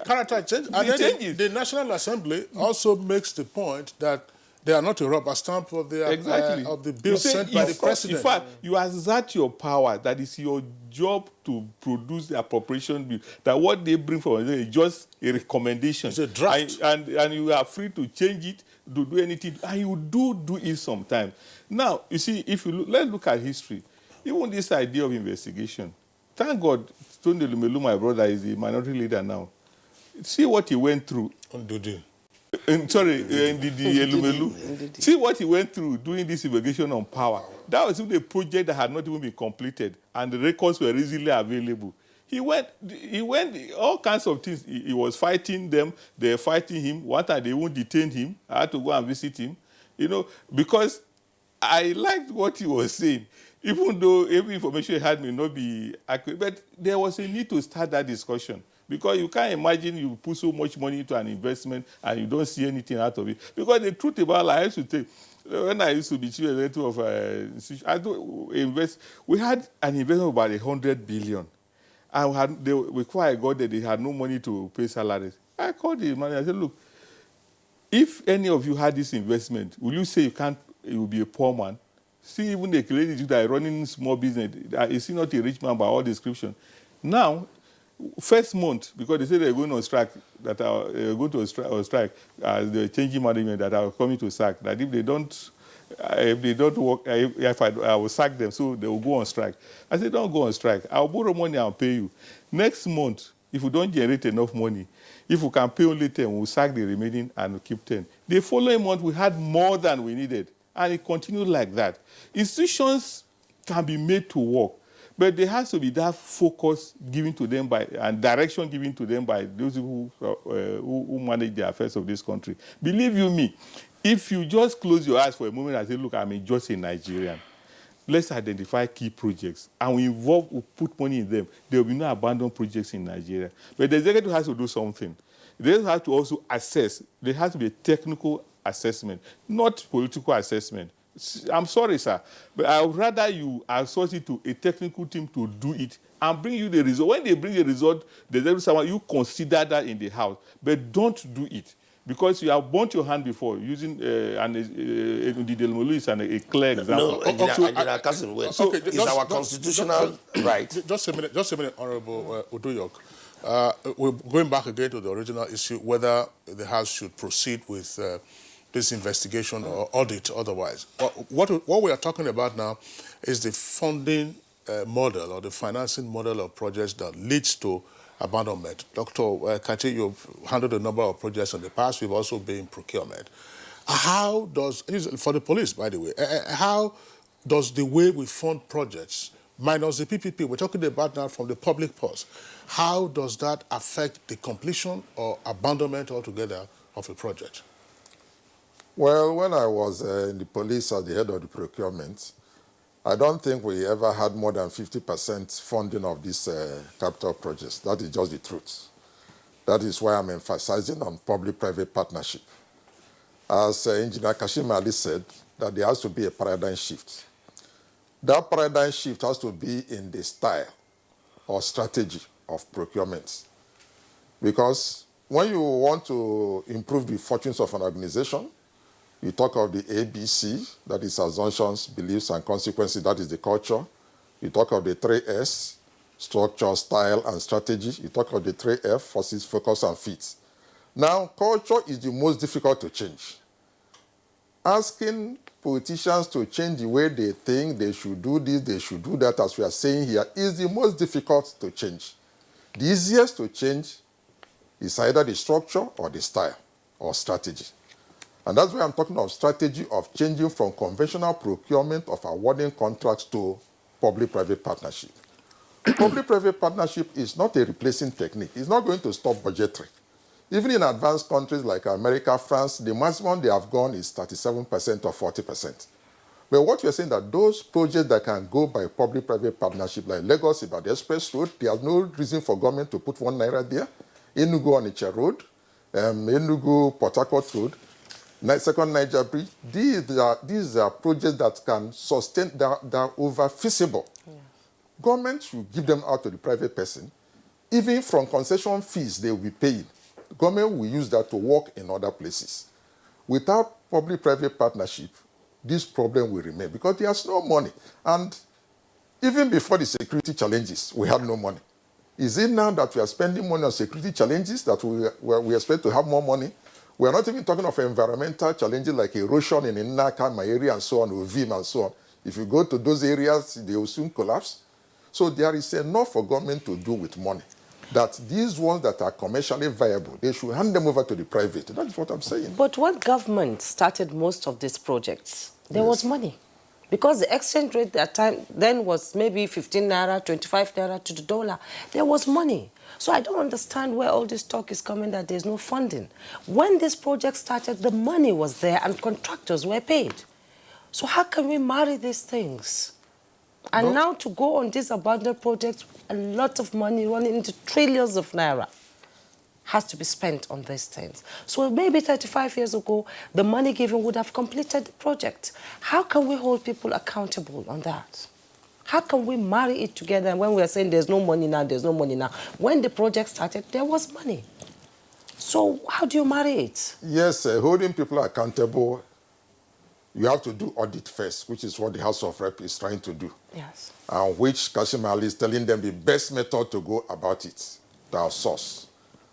Speaker 3: character change. And then the National Assembly also makes the point that they are not a rubber stamp of the bill sent by the president.
Speaker 14: In fact, you assert your power. That is your job to produce the appropriation bill. That what they bring from is just a recommendation.
Speaker 3: It's a draft.
Speaker 14: And you are free to change it, to do anything. And you do it sometimes. Now, you see, if you let's look at history. Even this idea of investigation, Thank God, Tony Lumelu, my brother, is the minority leader now. See what he went through.
Speaker 3: Ndidi.
Speaker 14: Ndidi Lumelu. See what he went through doing this investigation on power. That was even a project that had not even been completed, and the records were easily available. He went all kinds of things. He was fighting them. They were fighting him. One time they won't detain him. I had to go and visit him, because I liked what he was saying. Even though every information he had may not be accurate, but there was a need to start that discussion. Because you can't imagine you put so much money into an investment and you don't see anything out of it. Because the truth about life, I used to take, when I used to be chief executive of institution, we had an investment of about 100 billion. And before I got there, they had no money to pay salaries. I called the manager. I said, look, if any of you had this investment, will you say you will be a poor man? See, even the lady that are running small business, is he not a rich man by all description? Now, first month, because they said they're going on strike, that are going to strike, the changing management that are coming to sack, that if they don't work, I will sack them, so they will go on strike. I said, don't go on strike. I'll borrow money and pay you. Next month, if you don't generate enough money, if we can pay only 10, we'll sack the remaining and we'll keep 10. The following month, we had more than we needed, and it continued like that. Institutions can be made to work, but there has to be that focus given to them and direction given to them by those who manage the affairs of this country. Believe you me, if you just close your eyes for a moment and say, look, I'm just a Nigerian, let's identify key projects, and we put money in them. There will be no abandoned projects in Nigeria. But the executive has to do something. They have to also assess. There has to be a technical assessment, not political assessment. I'm sorry, sir, but I would rather you outsource it to a technical team to do it and bring you the result. When they bring the result, you consider that in the house, but don't do it. Because you have burnt your hand before using Ndidi Lumelu and a clear example.
Speaker 13: No, Engineer Kasim, it's our constitutional right.
Speaker 3: Just a minute, Honorable Uduyok. We're going back again to the original issue, whether the House should proceed with this investigation or audit otherwise. What we are talking about now is the funding model or the financing model of projects that leads to abandonment. Dr. Kachi, you've handled a number of projects in the past. We've also been in procurement. How does, for the police, by the way, how does the way we fund projects, minus the PPP, we're talking about now from the public purse, how does that affect the completion or abandonment altogether of a project?
Speaker 16: Well, when I was in the police as the head of the procurement, I don't think we ever had more than 50% funding of these capital projects. That is just the truth. That is why I'm emphasizing on public-private partnership. As Engineer Kashim Ali said, that there has to be a paradigm shift. That paradigm shift has to be in the style or strategy of procurement. Because when you want to improve the fortunes of an organization, you talk of the ABC, that is assumptions, beliefs, and consequences, that is the culture. You talk of the 3S, structure, style, and strategy. You talk of the 3F, forces, focus, and fit. Now, culture is the most difficult to change. Asking politicians to change the way they think, they should do this, they should do that, as we are saying here, is the most difficult to change. The easiest to change is either the structure or the style or strategy. And that's why I'm talking of strategy of changing from conventional procurement of awarding contracts to public-private partnership. Public-private partnership is not a replacing technique. It's not going to stop budgetary. Even in advanced countries like America, France, the maximum they have gone is 37% or 40%. But what we're saying that those projects that can go by public-private partnership, like Lagos about the Express Road, there's no reason for government to put ` there. Enugu-Onitsha Road, Enugu-Port Harcourt Road, Second Niger Bridge, these are projects that can sustain, that are over feasible. Yeah. Government should give them out to the private person. Even from concession fees they will be paying. Government will use that to work in other places. Without public-private partnership, this problem will remain because there's no money. And even before the security challenges, we had no money. Is it now that we are spending money on security challenges that we expect to have more money? We are not even talking of environmental challenges like erosion in Nnaka, my area, and so on, or Vim, and so on. If you go to those areas, they will soon collapse. So there is enough for government to do with money, that these ones that are commercially viable, they should hand them over to the private. That's what I'm saying.
Speaker 2: But when government started most of these projects, there was money. Because the exchange rate at that time then was maybe 15 naira, 25 naira to the dollar. There was money. So I don't understand where all this talk is coming that there's no funding. When this project started, the money was there and contractors were paid. So how can we marry these things? And now to go on this abandoned project, a lot of money running into trillions of naira has to be spent on these things. So maybe 35 years ago, the money given would have completed the project. How can we hold people accountable on that? How can we marry it together? And when we are saying there's no money now, there's no money now. When the project started, there was money. So how do you marry it?
Speaker 16: Yes, holding people accountable, you have to do audit first, which is what the House of Rep is trying to do.
Speaker 2: Yes.
Speaker 16: Which Kashim Ali is telling them the best method to go about it, to outsource.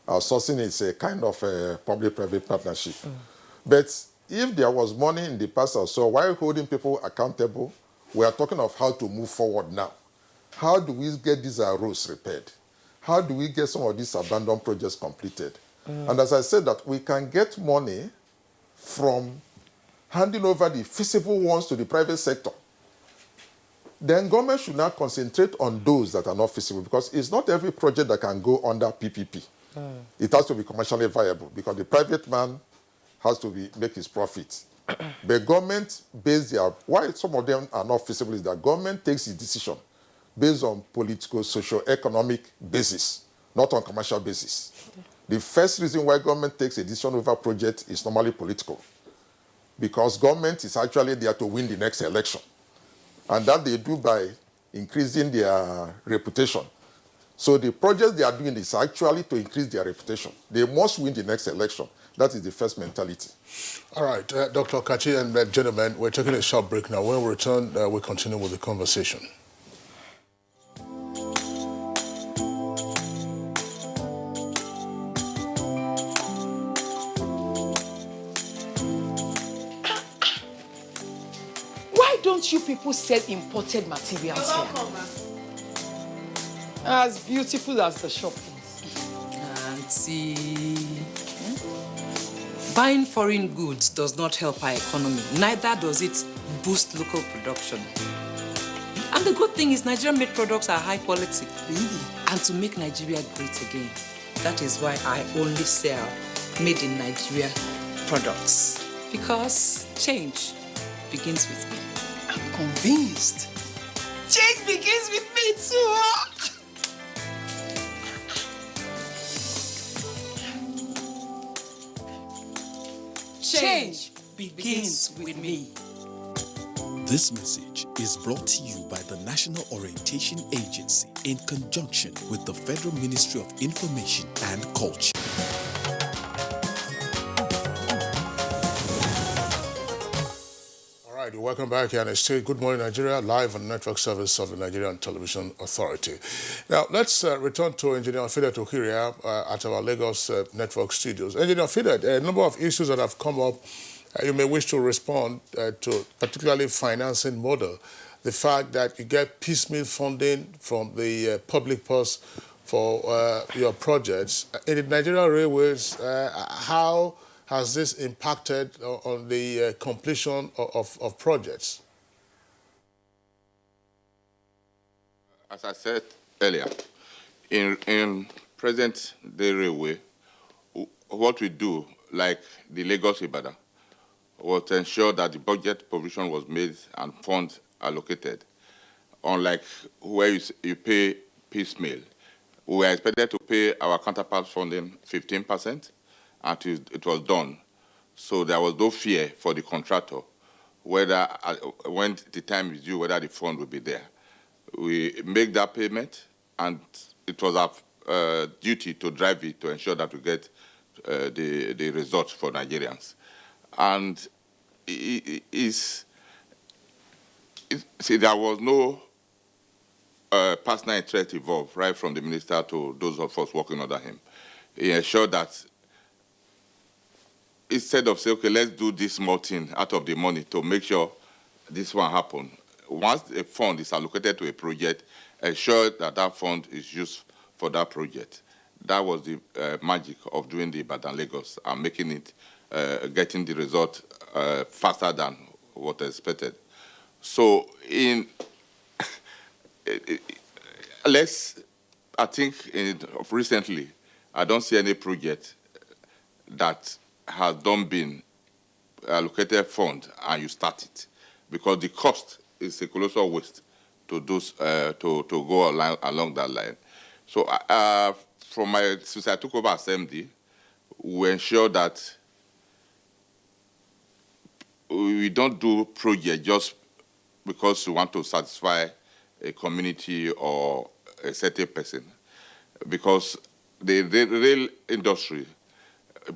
Speaker 16: Outsourcing is a kind of a public-private partnership. But if there was money in the past or so, while holding people accountable, we are talking of how to move forward now. How do we get these roads repaired? How do we get some of these abandoned projects completed? And as I said, that we can get money from handing over the feasible ones to the private sector. Then government should now concentrate on those that are not feasible, because it's not every project that can go under PPP. It has to be commercially viable, because the private man has to make his profit. The government why some of them are not feasible is that government takes its decision based on political, socio-economic basis, not on commercial basis. The first reason why government takes a decision over a project is normally political, because government is actually there to win the next election. And that they do by increasing their reputation. So the project they are doing is actually to increase their reputation. They must win the next election. That is the first mentality.
Speaker 3: All right, Dr. Kachi and gentlemen, we're taking a short break now. When we return, we'll continue with the conversation.
Speaker 18: Why don't you people sell imported materials here? As beautiful as the shop is.
Speaker 19: Auntie, buying foreign goods does not help our economy. Neither does it boost local production. And the good thing is Nigerian-made products are high quality. Really? And to make Nigeria great again, that is why I only sell made in Nigeria products. Because change begins with me.
Speaker 18: I'm convinced. Change begins with me too. Change begins with me.
Speaker 20: This message is brought to you by the National Orientation Agency in conjunction with the Federal Ministry of Information and Culture.
Speaker 3: All right, welcome back here on State. Good morning, Nigeria, live on the network service of the Nigerian Television Authority. Now, let's return to Engineer Fidet Okiria at our Lagos network studios. Engineer Fidet, a number of issues that have come up, you may wish to respond to, particularly financing model. The fact that you get piecemeal funding from the public purse for your projects. In the Nigerian Railways, how has this impacted on the completion of projects?
Speaker 17: As I said earlier, in present day railway, what we do, like the Lagos-Ibadan, was to ensure that the budget provision was made and funds allocated. Unlike where you pay piecemeal, we were expected to pay our counterparts funding 15%, and it was done. So there was no fear for the contractor whether, when the time is due, whether the fund will be there. We make that payment, and it was our duty to drive it to ensure that we get the results for Nigerians. And there was no personal interest involved, right from the minister to those of us working under him. He ensured that instead of saying, okay, let's do this small thing out of the money to make sure this one happen, once a fund is allocated to a project, ensure that that fund is used for that project. That was the magic of doing the Ibadan Lagos and making it, getting the result faster than what expected. So I think recently, I don't see any project that has not been allocated fund and you start it, because the cost is a colossal waste to do to go along that line. So since I took over as MD, we ensure that we don't do project just because we want to satisfy a community or a certain person, because the rail industry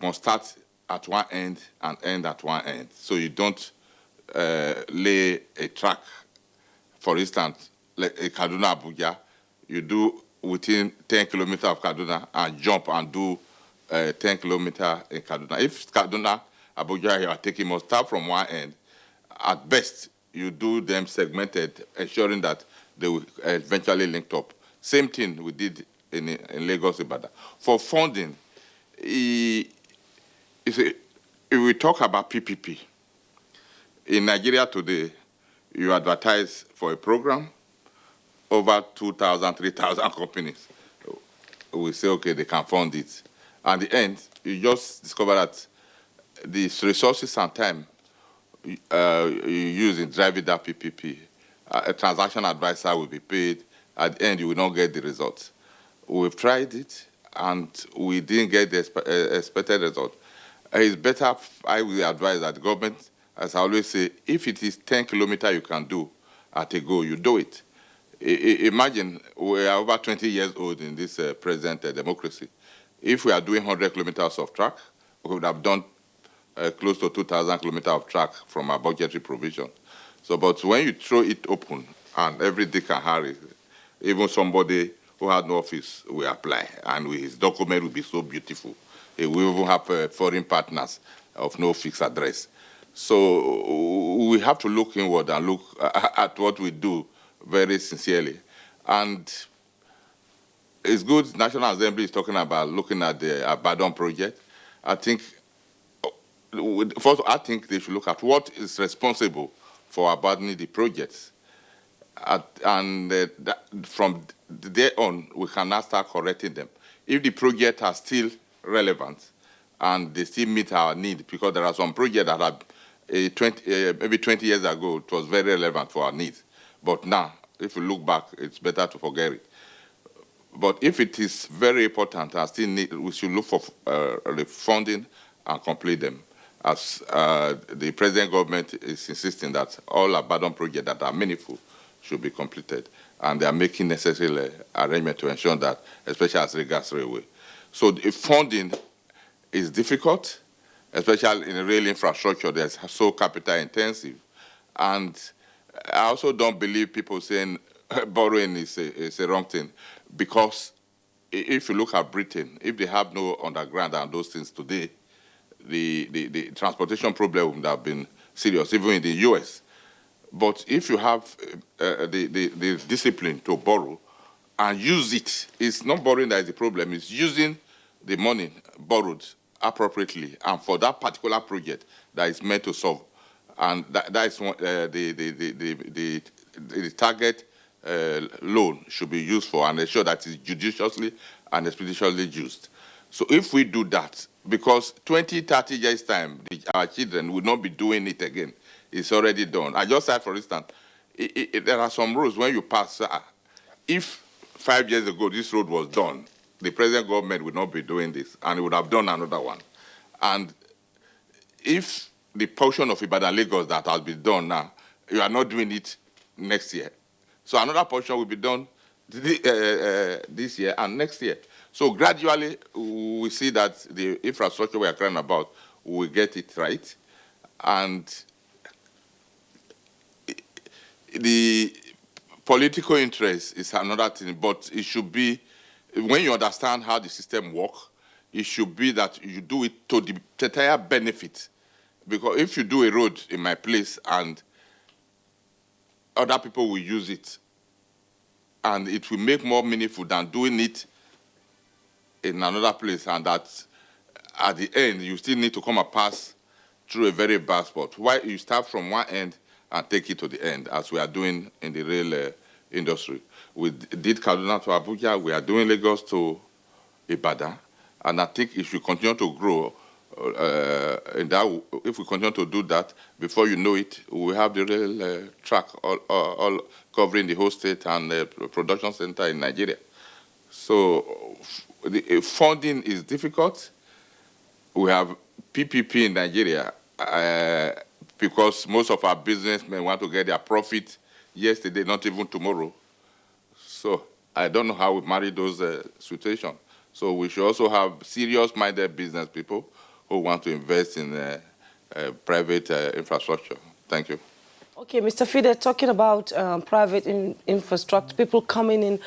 Speaker 17: must start at one end and end at one end. So you don't lay a track, for instance, like a Kaduna Abuja, you do within 10 kilometers of Kaduna and jump and do 10 kilometers in Kaduna. If Kaduna Abuja you are taking, must start from one end. At best, you do them segmented, ensuring that they will eventually link up. Same thing we did in Lagos, Ibadan. For funding, if we talk about PPP, in Nigeria today, you advertise for a program, over 2,000, 3,000 companies. We say, okay, they can fund it. At the end, you just discover that the resources and time you use in driving that PPP, a transaction advisor will be paid. At the end, you will not get the results. We've tried it, and we didn't get the expected result. It's better, I will advise that the government, as I always say, if it is 10 kilometers you can do at a go, you do it. Imagine we are over 20 years old in this present democracy. If we are doing 100 kilometers of track, we would have done close to 2,000 kilometers of track from our budgetary provision. So, but when you throw it open and every Dick and Harry, even somebody who has no office will apply, and his document will be so beautiful. We even have foreign partners of no fixed address. So we have to look inward and look at what we do very sincerely. And it's good National Assembly is talking about looking at the Abadan project. I think, first, I think they should look at what is responsible for abandoning the projects. From there on, we can now start correcting them. If the projects are still relevant and they still meet our need, because there are some projects that are maybe 20 years ago, it was very relevant for our needs. But now, if you look back, it's better to forget it. But if it is very important and still need, we should look for the funding and complete them. As the present government is insisting that all Abadan projects that are meaningful should be completed, and they are making necessary arrangements to ensure that, especially as regards railway. So the funding is difficult, especially in rail infrastructure that's so capital intensive. And I also don't believe people saying borrowing is a wrong thing, because if you look at Britain, if they have no underground and those things today, the transportation problem would have been serious, even in the US. But if you have the discipline to borrow and use it, it's not borrowing that is the problem, it's using the money borrowed appropriately and for that particular project that is meant to solve. And that is what the target loan should be used for, and ensure that it's judiciously and expeditiously used. So if we do that, because 20, 30 years' time, our children will not be doing it again. It's already done. I just said, for instance, there are some rules when you pass. If 5 years ago this road was done, the present government would not be doing this, and it would have done another one. And if the portion of Ibadan Lagos that has been done now, you are not doing it next year. So another portion will be done this year and next year. So gradually, we see that the infrastructure we are crying about, we get it right. And the political interest is another thing, but it should be, when you understand how the system works, it should be that you do it to the entire benefit. Because if you do a road in my place and other people will use it. And it will make more meaningful than doing it in another place, and that at the end, you still need to come and pass through a very bad spot. Why you start from one end and take it to the end, as we are doing in the rail industry. We did Kaduna to Abuja, we are doing Lagos to Ibadan, and I think if we continue to grow, if we continue to do that, before you know it, we have the rail track all covering the whole state and the production center in Nigeria. So the funding is difficult. We have PPP in Nigeria because most of our businessmen want to get their profit yesterday, not even tomorrow. So I don't know how we marry those situations. So we should also have serious-minded business people who want to invest in private infrastructure. Thank you.
Speaker 2: Okay, Mr. Fide, talking about private infrastructure, people coming in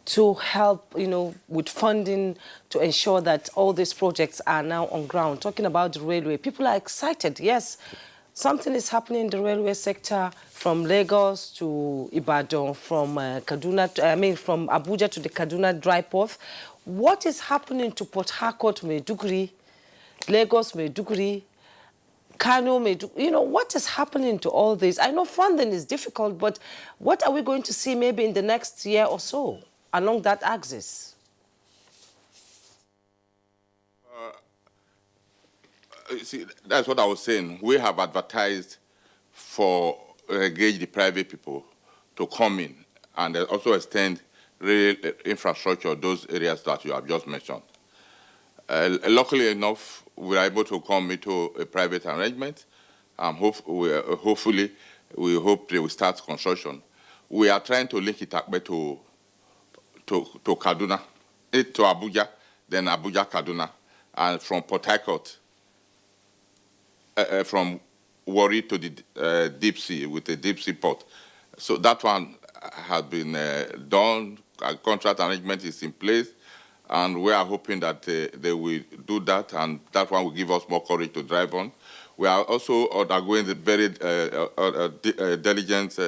Speaker 2: to help, with funding to ensure that all these projects are now on ground. Talking about the railway, people are excited. Yes, something is happening in the railway sector from Lagos to Ibadan, from Kaduna, from Abuja to the Kaduna dry port. What is happening to Port Harcourt, Maiduguri, Lagos, Maiduguri, Kano, Maiduguri? What is happening to all this? I know funding is difficult, but what are we going to see maybe in the next year or so along that axis?
Speaker 17: See, that's what I was saying. We have advertised for engage the private people to come in and also extend rail infrastructure, those areas that you have just mentioned. Luckily enough, we are able to come into a private arrangement. Hopefully, we hope they will start construction. We are trying to link it up to Kaduna, to Abuja, then Abuja, Kaduna, and from Port Harcourt, from Warri to the deep sea with the deep sea port. So that one has been done. A contract arrangement is in place, and we are hoping that they will do that, and that one will give us more courage to drive on. We are also undergoing the very diligent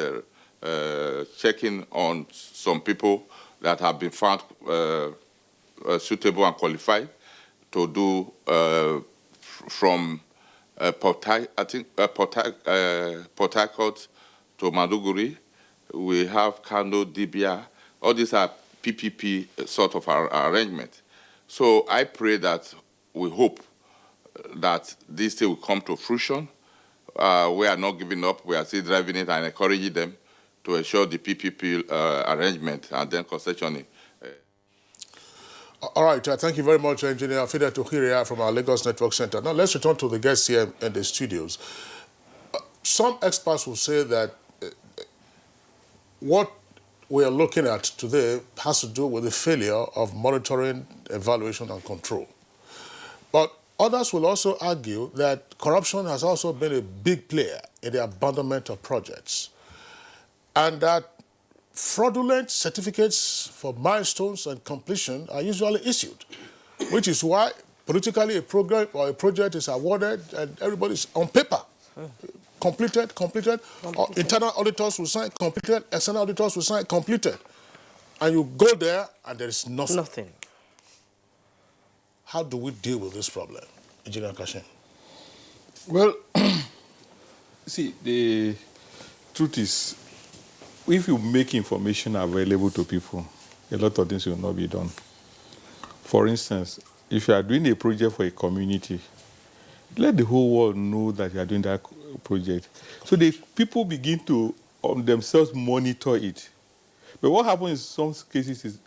Speaker 17: checking on some people that have been found suitable and qualified to do from Port Harcourt to Maiduguri. We have Kano, Dibia. All these are PPP sort of arrangement. So I pray that we hope that this thing will come to fruition. We are not giving up. We are still driving it and encouraging them to ensure the PPP arrangement and then concessioning.
Speaker 3: All right, thank you very much, Engineer Fide Tuhiria from our Lagos Network Center. Now let's return to the guests here in the studios. Some experts will say that what we are looking at today has to do with the failure of monitoring, evaluation, and control. But others will also argue that corruption has also been a big player in the abandonment of projects, and that fraudulent certificates for milestones and completion are usually issued, which is why politically a program or a project is awarded and everybody's on paper. Completed. Or internal auditors will sign completed, external auditors will sign completed. And you go there and there is nothing.
Speaker 2: Nothing.
Speaker 3: How do we deal with this problem, Engineer Kashin?
Speaker 14: Well, see, the truth is, if you make information available to people, a lot of things will not be done. For instance, if you are doing a project for a community, let the whole world know that you are doing that project. So the people begin to themselves monitor it. But what happens in some cases is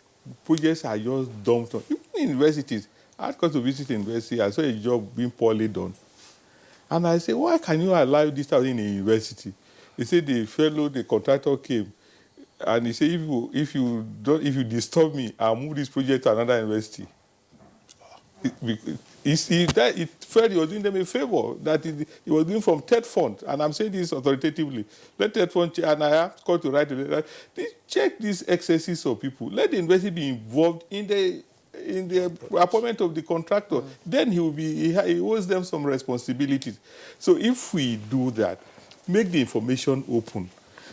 Speaker 14: projects are just dumped on. Even in universities, I had to visit the university, I saw a job being poorly done. And I said, why can you allow this out in a university? They said the contractor came, and he said, if you disturb me, I'll move this project to another university. It felt he was doing them a favor, that he was doing from TED Fund, and I'm saying this authoritatively. Let TED Fund, and I have called to write to them, check these excesses of people. Let the university be involved in the appointment of the contractor. Then he owes them some responsibilities. So if we do that, make the information open,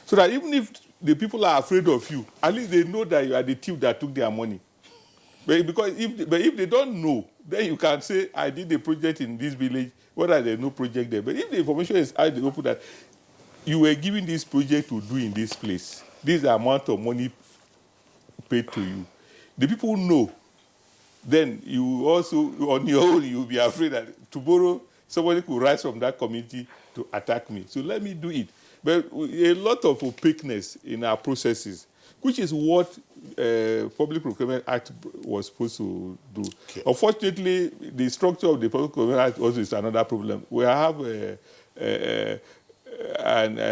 Speaker 14: So that even if the people are afraid of you, at least they know that you are the thief that took their money. But if they don't know, then you can say, I did a project in this village, whether there's no project there. But if the information is out in the open that you were given this project to do in this place, this is the amount of money paid to you, the people know, then you also, on your own, you'll be afraid that tomorrow somebody could rise from that community to attack me. So let me do it. But a lot of opaqueness in our processes, which is what Public Procurement Act was supposed to do. Okay. Unfortunately, the structure of the Public Procurement Act also is another problem. We have a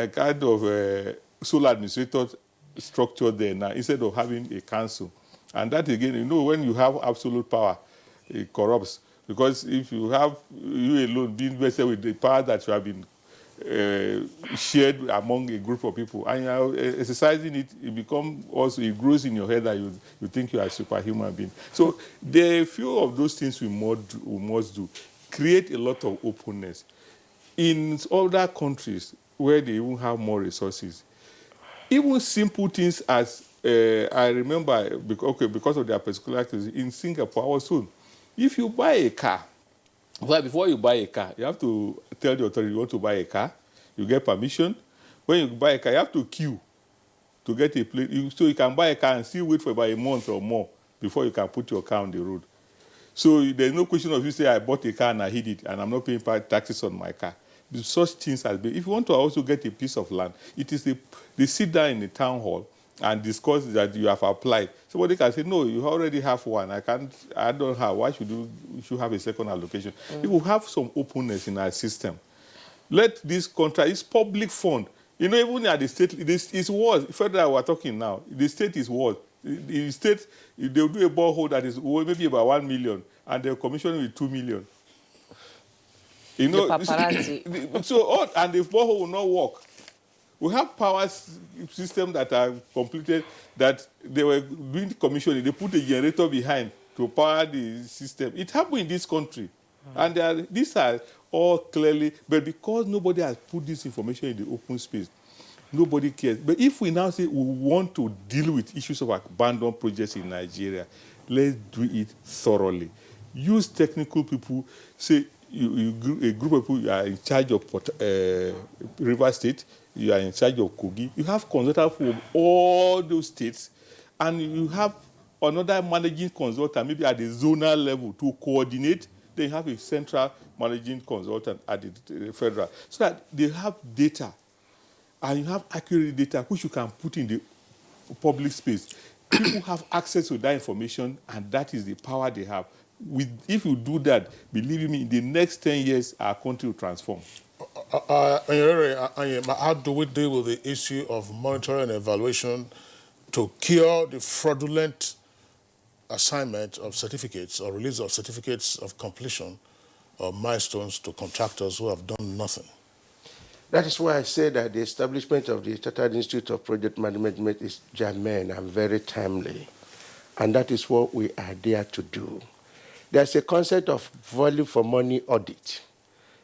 Speaker 14: kind of sole administrator structure there now, instead of having a council. And that, again, you know, when you have absolute power, it corrupts. Because if you have you alone being vested with the power that you have been shared among a group of people, and you are exercising it, it grows in your head that you think you are a superhuman being. So there are a few of those things we must do. Create a lot of openness. In other countries where they even have more resources, even simple things as, I remember, because of their particular activities, in Singapore, I was told, if you buy a car, before you buy a car, you have to tell the authority you want to buy a car. You get permission. When you buy a car, you have to queue to get a plate. So you can buy a car and still wait for about a month or more before you can put your car on the road. So there's no question of you say, I bought a car and I hid it and I'm not paying taxes on my car. Such things has been. If you want to also get a piece of land, it is they sit down in the town hall and discuss that you have applied. Somebody can say, no, you already have one. I don't have. Why should you have a second allocation? If we have some openness in our system, let this contract, it's public fund. You know, even at the state, it's worse. Federal, we're talking now. The state is worse. The state, they'll do a borehole that is maybe about 1 million, and they'll commission with 2 million. You know, and the borehole will not work. We have power systems that are completed that they were doing commissioning. They put a generator behind to power the system. It happened in this country. And these are all clearly, but because nobody has put this information in the open space, nobody cares. But if we now say we want to deal with issues of abandoned projects in Nigeria, let's do it thoroughly. Use technical people. Say a group of people are in charge of River State, you are in charge of Kogi. You have consultants from all those states, and you have another managing consultant, maybe at the zonal level, to coordinate. Then you have a central managing consultant at the federal, so that they have data, and you have accurate data which you can put in the public space. People have access to that information, and that is the power they have. If you do that, believe me, in the next 10 years, our country will transform.
Speaker 3: How do we deal with the issue of monitoring and evaluation to cure the fraudulent assignment of certificates or release of certificates of completion or milestones to contractors who have done nothing?
Speaker 15: That is why I say that the establishment of the Chartered Institute of Project Management is germane and very timely. And that is what we are there to do. There's a concept of value for money audit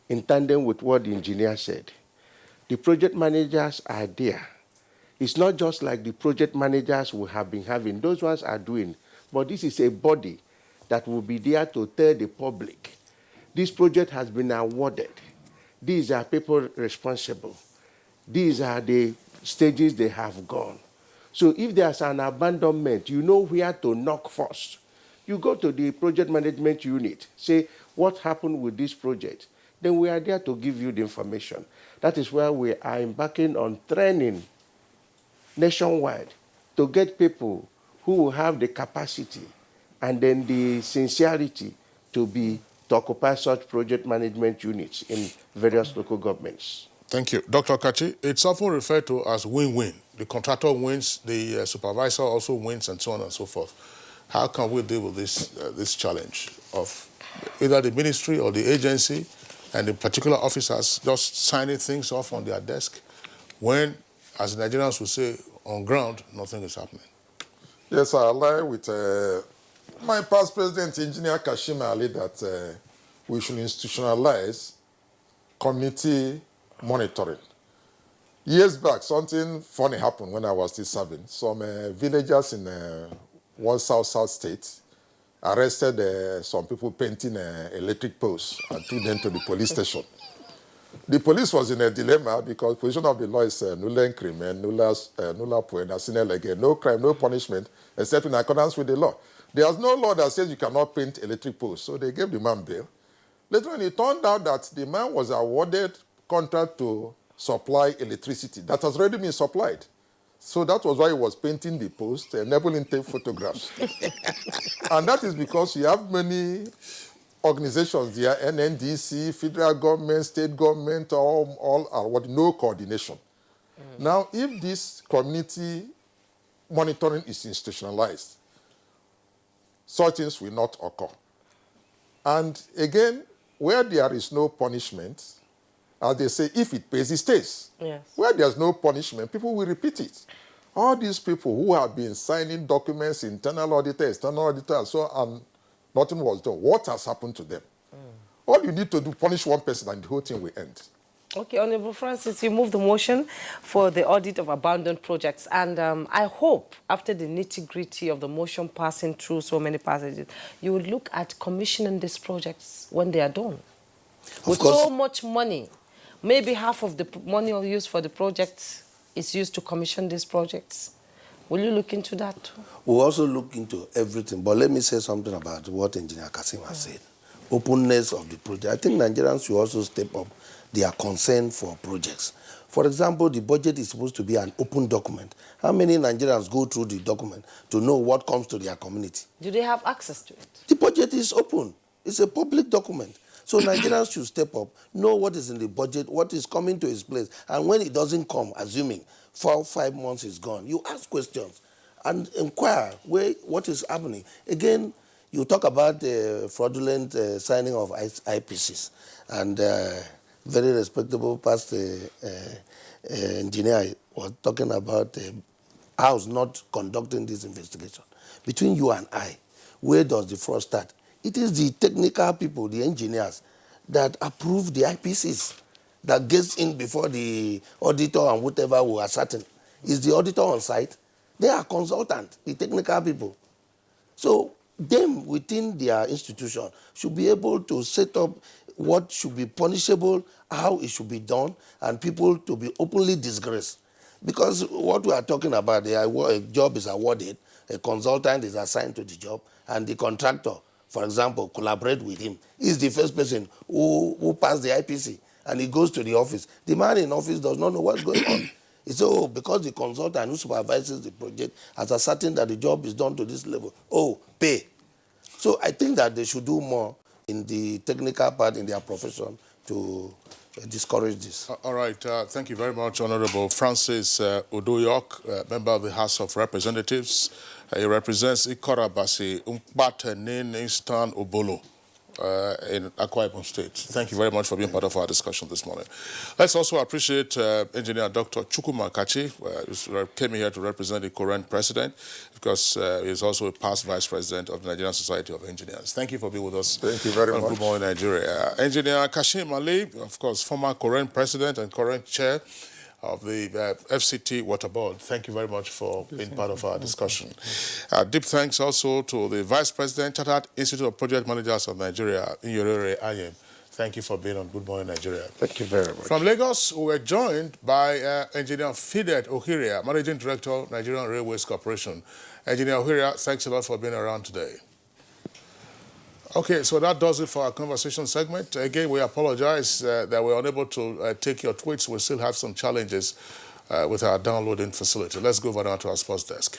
Speaker 15: in tandem with what the engineer said. The project managers are there. It's not just like the project managers we have been having. Those ones are doing. But this is a body that will be there to tell the public, this project has been awarded. These are people responsible. These are the stages they have gone. So if there's an abandonment, you know where to knock first. You go to the project management unit, say, what happened with this project? Then we are there to give you the information. That is why we are embarking on training nationwide to get people who will have the capacity and then the sincerity to occupy such project management units in various local governments.
Speaker 3: Thank you. Dr. Okachi, it's often referred to as win-win. The contractor wins, the supervisor also wins, and so on and so forth. How can we deal with this challenge of either the ministry or the agency and the particular officers just signing things off on their desk when, as Nigerians would say, on ground, nothing is happening?
Speaker 16: Yes, I ally with my past president, Engineer Kashim Ali, that we should institutionalize community monitoring. Years back, something funny happened when I was still serving. Some villagers in one south state arrested some people painting electric posts and took them to the police station. The police was in a dilemma because position of the law is nulla in crimen, nulla poena sine lege, no crime, no punishment, except in accordance with the law. There's no law that says you cannot paint electric posts, so they gave the man bail. Later on, it turned out that the man was awarded contract to supply electricity that has already been supplied. So that was why he was painting the post, enabling take photographs. And that is because you have many organizations there, NNDC, federal government, state government, all are what no coordination. Now, if this community monitoring is institutionalized, such things will not occur. And again, where there is no punishment, as they say, if it pays, it stays.
Speaker 2: Yes.
Speaker 16: Where there's no punishment, people will repeat it. All these people who have been signing documents, internal auditor, external auditor, so on, nothing was done. What has happened to them? All you need to do, punish one person and the whole thing will end.
Speaker 2: Okay, Honorable Francis, you moved the motion for the audit of abandoned projects. And I hope after the nitty-gritty of the motion passing through so many passages, you would look at commissioning these projects when they are done. With so much money, maybe half of the money used for the project is used to commission these projects. Will you look into that too?
Speaker 13: We'll also look into everything. But let me say something about what Engineer Kasim has said. Openness of the project. I think Nigerians should also step up their concern for projects. For example, the budget is supposed to be an open document. How many Nigerians go through the document to know what comes to their community?
Speaker 2: Do they have access to it?
Speaker 13: The budget is open. It's a public document. So Nigerians should step up, know what is in the budget, what is coming to its place. And when it doesn't come, assuming 4 or 5 months is gone, you ask questions and inquire what is happening. Again, you talk about the fraudulent signing of IPCs. And very respectable past engineer was talking about house not conducting this investigation. Between you and I, where does the fraud start? It is the technical people, the engineers, that approve the IPCs, that gets in before the auditor and whatever will ascertain. Is the auditor on site? They are consultants, the technical people. So them within their institution should be able to set up what should be punishable, how it should be done, and people to be openly disgraced. Because what we are talking about, a job is awarded, a consultant is assigned to the job, and the contractor, for example, collaborate with him. He's the first person who passed the IPC, and he goes to the office. The man in office does not know what's going on. He says, oh, because the consultant who supervises the project has ascertained that the job is done to this level, oh, pay. So I think that they should do more in the technical part in their profession to discourage this.
Speaker 3: All right. Thank you very much, Honorable Francis Udoyok, member of the House of Representatives. He represents Ikorabasi Umpatenin Eastern Obolo in Akwa Ibom State. Thank you very much for being part of our discussion this morning. Let's also appreciate Engineer Dr. Chukwuma Kachi, who came here to represent the current president, because he's also a past vice president of the Nigerian Society of Engineers. Thank you for being with us.
Speaker 16: Thank you very much.
Speaker 3: Good morning, Nigeria. Engineer Kashim Ali, of course, former current president and current chair of the FCT Water Board. Thank you very much for being part of our discussion. Deep thanks also to the Vice President, Chartered Institute of Project Managers of Nigeria, Iyorere Ayem. Thank you for being on Good Morning Nigeria.
Speaker 15: Thank you very much.
Speaker 3: From Lagos, we were joined by Engineer Fidet Ohiria, Managing Director, Nigerian Railways Corporation. Engineer Ohiria, thanks a lot for being around today. Okay, so that does it for our conversation segment. Again, we apologize that we're unable to take your tweets. We still have some challenges with our downloading facility. Let's go over now to our sports desk.